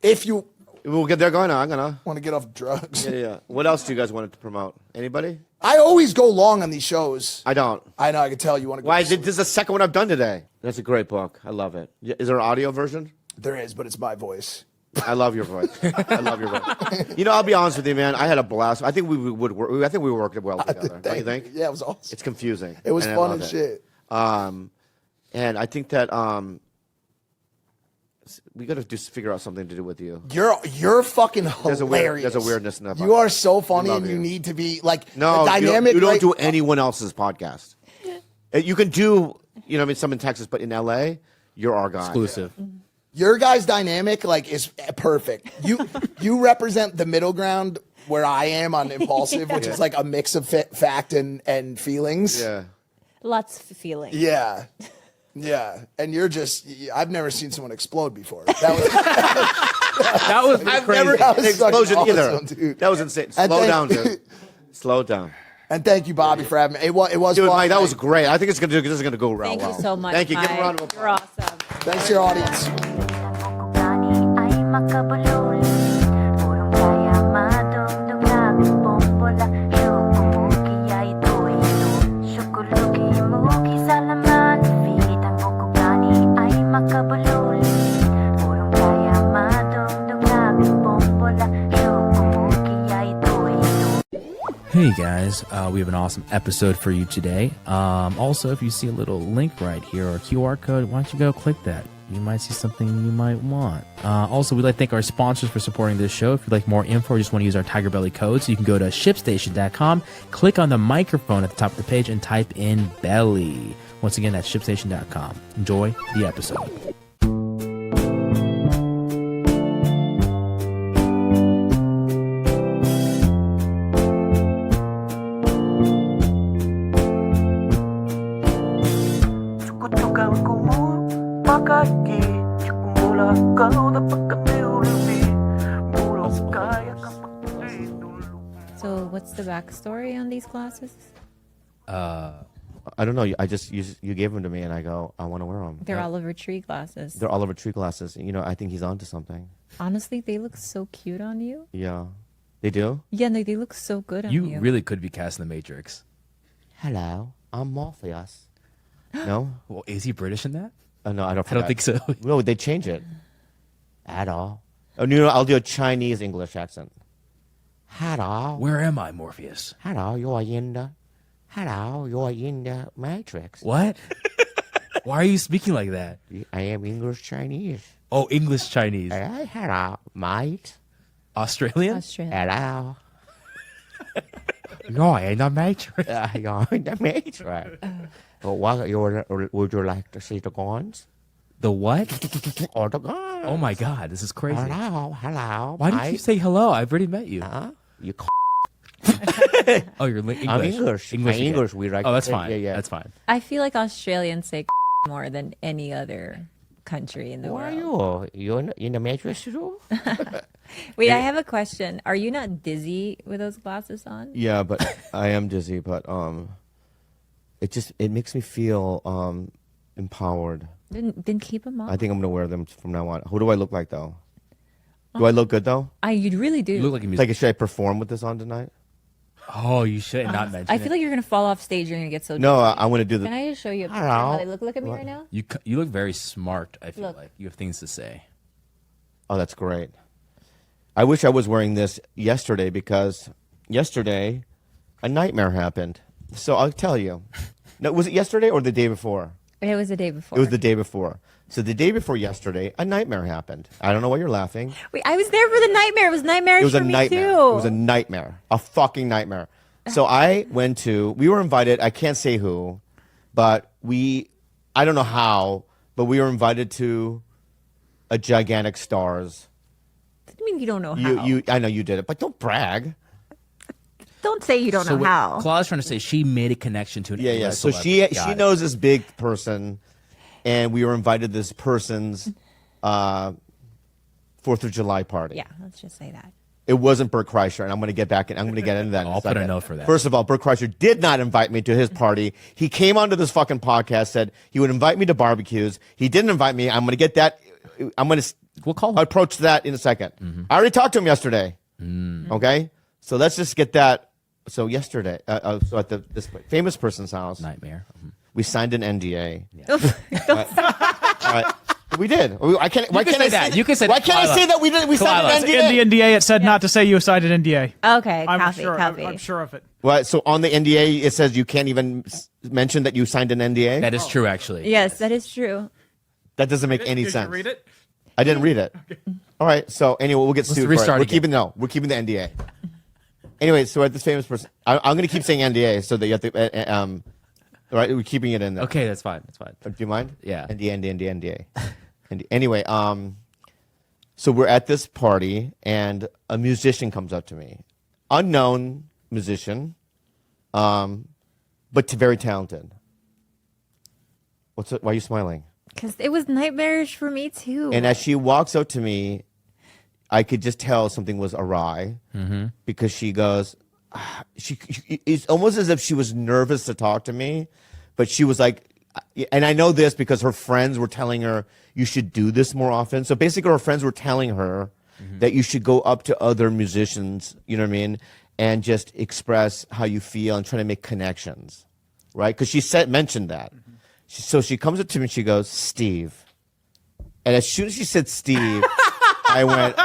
if you We'll get there going. I'm gonna. want to get off drugs. Yeah. What else do you guys want to promote? Anybody? I always go long on these shows. I don't. I know. I can tell you want to go. Why? This is the second one I've done today. That's a great book. I love it. Is there an audio version? There is, but it's my voice. I love your voice. I love your voice. You know, I'll be honest with you, man. I had a blast. I think we would work. I think we worked well together. Don't you think? Yeah, it was awesome. It's confusing. It was and I fun love as it. shit. And I think that we got to figure out something to do with you. You're fucking There's hilarious. a weirdness in that You are so I funny, love and you you. need to be like No, the dynamic. you don't right- do anyone else's podcast. You can do, some in Texas, but in LA, you're our guy. Exclusive. Your guys' dynamic is perfect. You represent the middle ground where I am on impulsive, which is like a mix of fact and feelings. Yeah. Lots of feeling. Yeah. Yeah. And you're I've never seen someone explode before. That That was pretty I've crazy. never had an was fucking explosion either. awesome, dude. That was insane. And Slow thank- down, dude. Slow down. and thank you, Bobby, for having me. It was Dude, fun. Mike, that was great. I think this is gonna go real Thank well. you so much. Thank you. Give him a Mike. round of applause. You're awesome. Thanks to your audience. Ay makabululi Purong kaya madumdumdaming bombola Syukumuki ay ito Syukuluki muki sa laman Feet ang ukugani ay makabululi Purong kaya madumdumdaming bombola Syukumuki ay ito Hey guys, we have an awesome episode for you today. Also, if you see a little link right here or QR code, why don't you go click that? you might see something you might want. Also, we'd like to thank our sponsors for supporting this show. If you'd like more info or just want to use our Tiger Belly codes, you can go to shipstation.com, click on the microphone at the top of the page, and type in belly. Once again, that's shipstation.com. Enjoy the episode. So, what's the backstory on these glasses? I don't know. You gave them to me, and I go, I want to wear them. They're Oliver Tree glasses. They're Oliver Tree glasses. You know, I think he's onto something. Honestly, they look so cute on you. Yeah, they do. Yeah, they look so good on you. You really could be cast in The Matrix. Hello, I'm Morpheus. No, Well, is he British in that? no, I don't. I don't think so. No, they change it at all. Oh no, I'll do a Chinese English accent. Hello, Where am I, Morpheus? hello, you're in the. Hello, you're in the Matrix. What? Why are you speaking like that? I am English Chinese. Oh, English Chinese. Hello, mate. Australian? Australia. Hello. You're in the Matrix. You're in the Matrix. Would you like to see the guns? The what? Or the guns? Oh my God, this is crazy. Hello. Why did you say hello? I've already met you. You Oh, you're English. I'm English. English. I'm again. English. We like Oh, that's to- fine. Yeah. That's fine. I feel like Australians say more than any other country in the Who are world. you? You in the Matrix too? Wait, I have a question. Are you not dizzy with those glasses on? Yeah, but I am dizzy. But it makes me feel empowered. Then keep them on. I think I'm gonna wear them from now on. Who do I look like though? Do I look good though? You really do. You look like a musician. Like, should I perform with this on tonight? Oh, you should not mention I feel like you're gonna fall off stage. You're gonna get so. No, dizzy. I'm gonna do the. Can I just show you a picture Hello. of how they look? Look at me right now. you look very smart, I feel Look. like. You have things to say. Oh, that's great. I wish I was wearing this yesterday because yesterday a nightmare happened. So I'll tell you. No, was it yesterday or the day before? It was the day before. It was the day before. So the day before yesterday, a nightmare happened. I don't know why you're laughing. Wait, I was there for the nightmare. It was nightmarish It was for a me nightmare. too. It was a nightmare. A fucking nightmare. So we were invited, I can't say who, but I don't know how, but we were invited to a gigantic stars. I mean, you don't know how. I know you did it, but don't brag. Don't say you don't know what how. Claude's trying to say, she made a connection to an Yeah. A-list So celebrity. she Got it. knows this big person, and we were invited to this person's 4th of July party. Yeah, let's just say that. It wasn't Bert Kreischer, and I'm going to get into that. in I'll put a second. note for that. First of all, Bert Kreischer did not invite me to his party. He came onto this fucking podcast, said he would invite me to barbecues. He didn't invite me. I'm going to get that. I'm going to We'll call him. approach that in a second. I already talked to him yesterday. Okay, so let's just get that. So yesterday, so at this famous person's house, Nightmare. we signed an NDA. All right. We did. Why can't I say that. You can say Why that. can't I say that we did? We signed an Delilah. NDA. In the NDA, it said not to say you signed an NDA. Okay, I'm copy, sure. copy. I'm sure of it. Well, so on the NDA, it says you can't even mention that you signed an NDA. That is true, actually. Yes, that is true. That doesn't make any Did sense. you read it? I didn't read it. All right. So anyway, we'll get sued. For it. restart We're again. keeping the NDA. Anyway, so at this famous person, I'm going to keep saying NDA so that you have to. All right, we're keeping it in there. Okay, that's fine. That's fine. Do you mind? Yeah. NDA. And anyway, so we're at this party, and a musician comes up to me, unknown musician, but very talented. Why are you smiling? Because it was nightmarish for me too. And as she walks up to me, I could just tell something was awry because she goes, it's almost as if she was nervous to talk to me, but she was like, and I know this because her friends were telling her, you should do this more often. So basically her friends were telling her that you should go up to other musicians, you know what I mean? And just express how you feel and try to make connections, right? Because she mentioned that. So she comes up to me and she goes, Steve. And as soon as she said Steve, I went,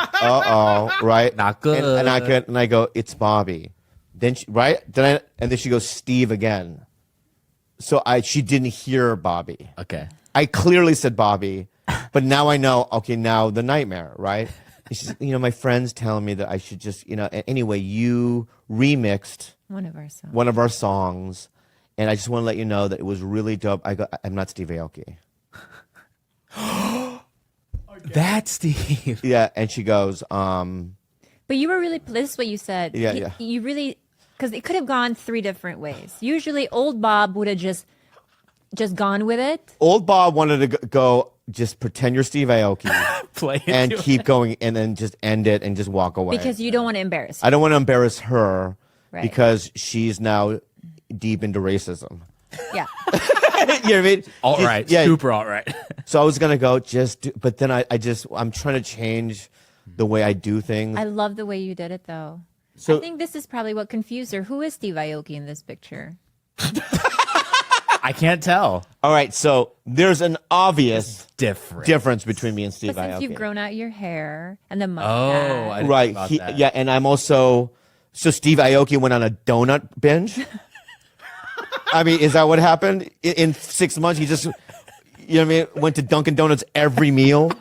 right? Not good. And I go, it's Bobby. Then then she goes, Steve again. So she didn't hear Bobby. Okay. I clearly said Bobby, But now I know, okay, now the nightmare, right? She says, my friend's telling me that I should just, anyway, you remixed One of our songs. one of our songs, and I just want to let you know that it was really dope. I'm not Steve Aoki. That's Steve. Yeah, and she goes, But you were really, this is what you said. Yeah. You really, because it could have gone 3 different ways. Usually old Bob would have just gone with it. old Bob wanted to go, just pretend you're Steve Aoki Play and into keep going, and then just end it and just walk away. Because you don't want to embarrass her. I don't want to embarrass her Right. because she's now deep into racism. Yeah. You know what I mean? All right. Yeah. Super all right. So I was gonna go but then I'm trying to change the way I do things. I love the way you did it, though. So- I think this is probably what confused her. Who is Steve Aoki in this picture? I can't tell. All right, so there's an obvious Difference. between me and Steve But since Aoki. you've grown out your hair and the Oh, mustache. I didn't Right. think about that. Yeah, and I'm also so Steve Aoki went on a donut binge. I mean, is that what happened? In 6 months, he just, went to Dunkin' Donuts every meal.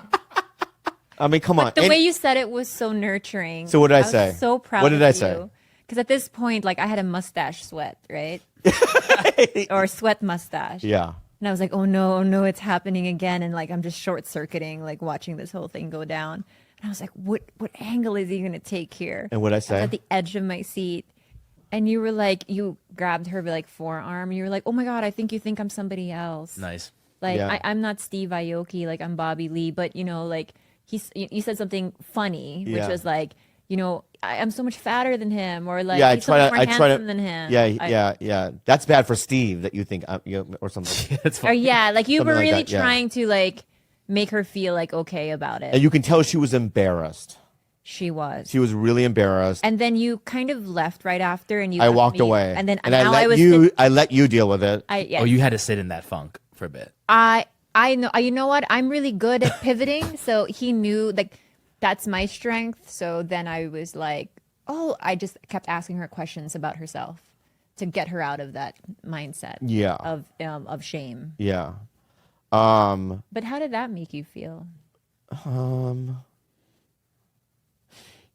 I mean, come on. The way you said it was so nurturing. So what did I was say? So proud. What did of I say? you. Because at this point, like I had a mustache sweat, right? Or sweat mustache. Yeah. And I was like, oh no, it's happening again. And like, I'm just short circuiting, like watching this whole thing go down. And I was like, what angle is he going to take here? And what'd I was say? at the edge of my seat. And you were like, you grabbed her like forearm. You were like, oh my God, I think you think I'm somebody else. Nice. Like, Yeah. I'm not Steve Aoki, like I'm Bobby Lee, but like you said something funny, which Yeah. was like, I'm so much fatter than him, or like Yeah, he's so much more handsome than him. Yeah. That's bad for Steve that you think or something. That's Or fine. yeah, like you Something were like really that, yeah. trying to like make her feel like okay about it. And you can tell she was embarrassed. She was. She was really embarrassed. And then you kind of left right after, and you. I left walked me, away. And then I now let I was. I let you deal with it. Oh, you had to sit in that funk for a bit. I know. You know what? I'm really good at pivoting. So he knew like that's my strength. So then I was like, oh, I just kept asking her questions about herself to get her out of that mindset. Yeah. Of shame. Yeah. But how did that make you feel?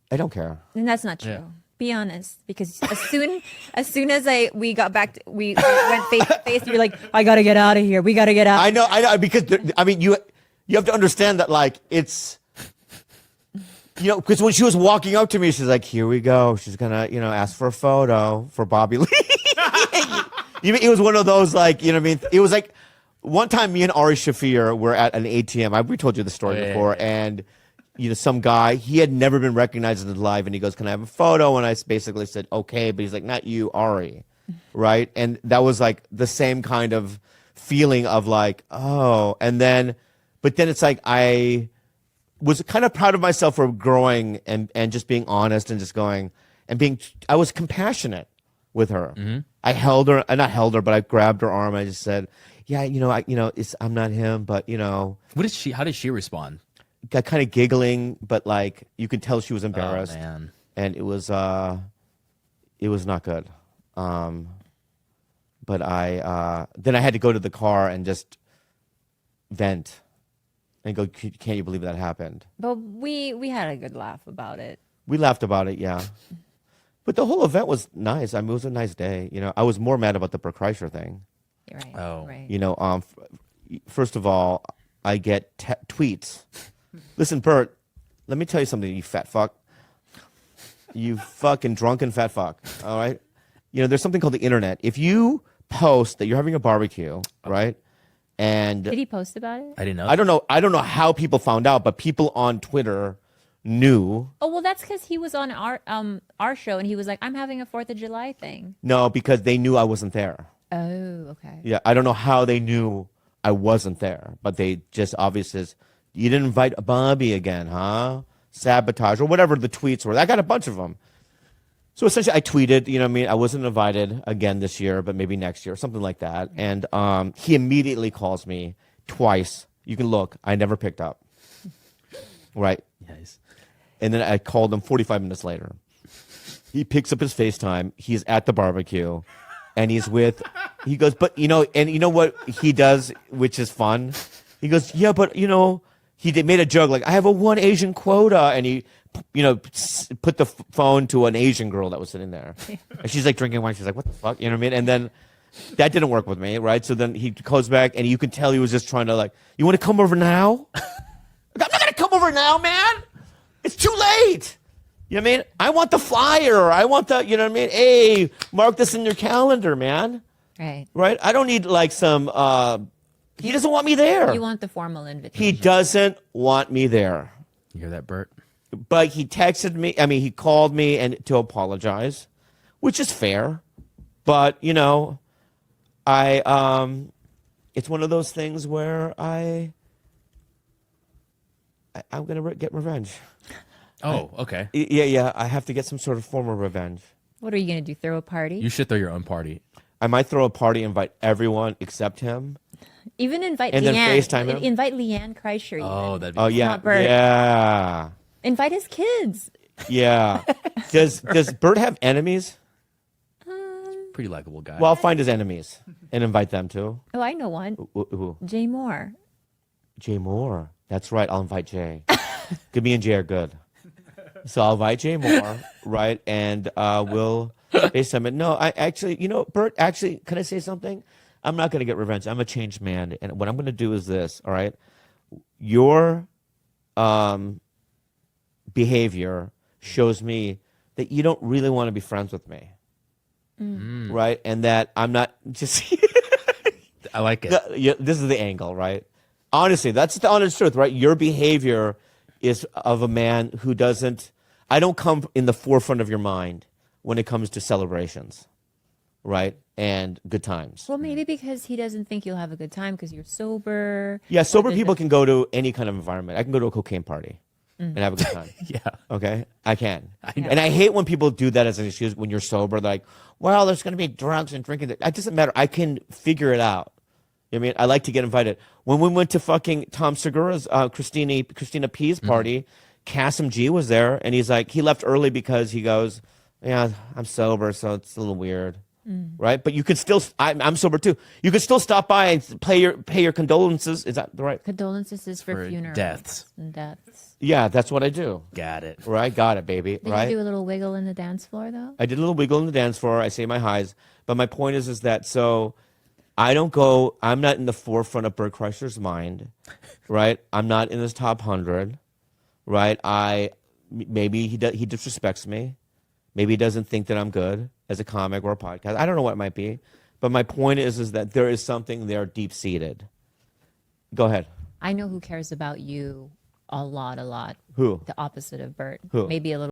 I don't care. And that's not true. Yeah. Be honest, because as soon as we got back, we went face to face. You were like, "I gotta get out of here. We gotta get out." I know, because you have to understand that like it's, because when she was walking up to me, she's like, "Here we go." She's gonna, ask for a photo for Bobby Lee. It was one of those like, you know what I mean? It was like one time me and Ari Shafir were at an ATM. We told you the story before, and. Some guy, he had never been recognized in his life, and he goes, "Can I have a photo?" And I basically said, "Okay," but he's like, "Not you, Ari," right? And that was like the same kind of feeling of like, oh, but then it's like I was kind of proud of myself for growing and just being honest and just going and I was compassionate with her. Mm-hmm. I held her, not held her, but I grabbed her arm. And I just said, "Yeah, I'm not him, but How did she respond? got kind of giggling, but like you could tell she was embarrassed, Oh, man. and it was not good. But then I had to go to the car and just vent and go, "Can't you believe that happened?" But we had a good laugh about it. We laughed about it, yeah. But the whole event was nice. I mean, it was a nice day. I was more mad about the Per Kreischer thing. You're right. Oh. Right. First of all, I get tweets. Listen, Bert, let me tell you something, you fat fuck. You fucking drunken fat fuck. All right? There's something called the internet. If you post that you're having a barbecue, right? And Did he post about it? I didn't know. I don't know how people found out, but people on Twitter knew. Oh well, that's because he was on our show, and he was like, "I'm having a 4th of July thing." No, because they knew I wasn't there. Oh, okay. Yeah, I don't know how they knew I wasn't there, but they just obviously says, "You didn't invite Bobby again, huh? Sabotage," or whatever the tweets were. I got a bunch of them. So essentially I tweeted, I wasn't invited again this year, but maybe next year, something like that. And he immediately calls me twice. You can look. I never picked up. Right? Nice. And then I called him 45 minutes later. He picks up his FaceTime. He's at the barbecue. And he goes, but and you know what he does, which is fun? He goes, yeah, but made a joke like, I have a one Asian quota, and he, put the phone to an Asian girl that was sitting there, and she's like drinking wine. She's like, what the fuck, you know what I mean? And then that didn't work with me, right? So then he goes back, and you can tell he was just trying to like, you want to come over now? I'm not gonna come over now, man. It's too late. You know what I mean? I want the flyer. I want the, you know what I mean? Hey, mark this in your calendar, man. Right. Right? I don't need like some, he doesn't want me there. You want the formal invitation. He doesn't want me there. You hear that, Bert? But he texted me, he called me and to apologize, which is fair. But, it's one of those things where I'm going to get revenge. Oh, okay. Yeah. I have to get some sort of form of revenge. What are you going to do? Throw a party? You should throw your own party. I might throw a party, invite everyone except him. Even invite And Leanne. then FaceTime him? Invite Leanne Kreischer. Oh, that'd be Oh, yeah. Not Bert. Yeah. Invite his kids. Yeah. Does Bert have enemies? pretty likable guy. Well, I'll find his enemies and invite them too. Oh, I know one. Who? Jay Moore. Jay Moore. That's right. I'll invite Jay. Good, me and Jay are good. So I'll invite Jay Moore, right? And we'll FaceTime it. No, I actually, Bert, actually, can I say something? I'm not going to get revenge. I'm a changed man. And what I'm going to do is this, all right? Your behavior shows me that you don't really want to be friends with me. Right? And that I'm not just... I like it. This is the angle, right? Honestly, that's the honest truth, right? Your behavior is of a man who doesn't... I don't come in the forefront of your mind when it comes to celebrations, right? And good times. Well, maybe because he doesn't think you'll have a good time because you're sober. Yeah, sober people can go to any kind of environment. I can go to a cocaine party and have a good time. Yeah. Okay? I can. know. And I hate when people do that as an excuse when you're sober. They're like, well, there's going to be drugs and drinking. It doesn't matter. I can figure it out. You know what I mean? I like to get invited. When we went to fucking Tom Segura's Christina P's party, Kasim G was there, and he's like, he left early because he goes, yeah, I'm sober, so it's a little weird. Right? But you could still, I'm sober too. You could still stop by and pay your condolences. Is that right? Condolences is for funerals. deaths. And deaths. Yeah, that's what I do. Got it. Right? Got it, baby. Did Right? you do a little wiggle in the dance floor, though? I did a little wiggle on the dance floor. I say my highs. But my point is that, so I'm not in the forefront of Bert Kreischer's mind, right? I'm not in his top 100, right? Maybe he disrespects me. Maybe he doesn't think that I'm good as a comic or a podcast. I don't know what it might be. But my point is that there is something there deep-seated. Go ahead. I know who cares about you a lot. Who? The opposite of Bert. Who? Maybe a little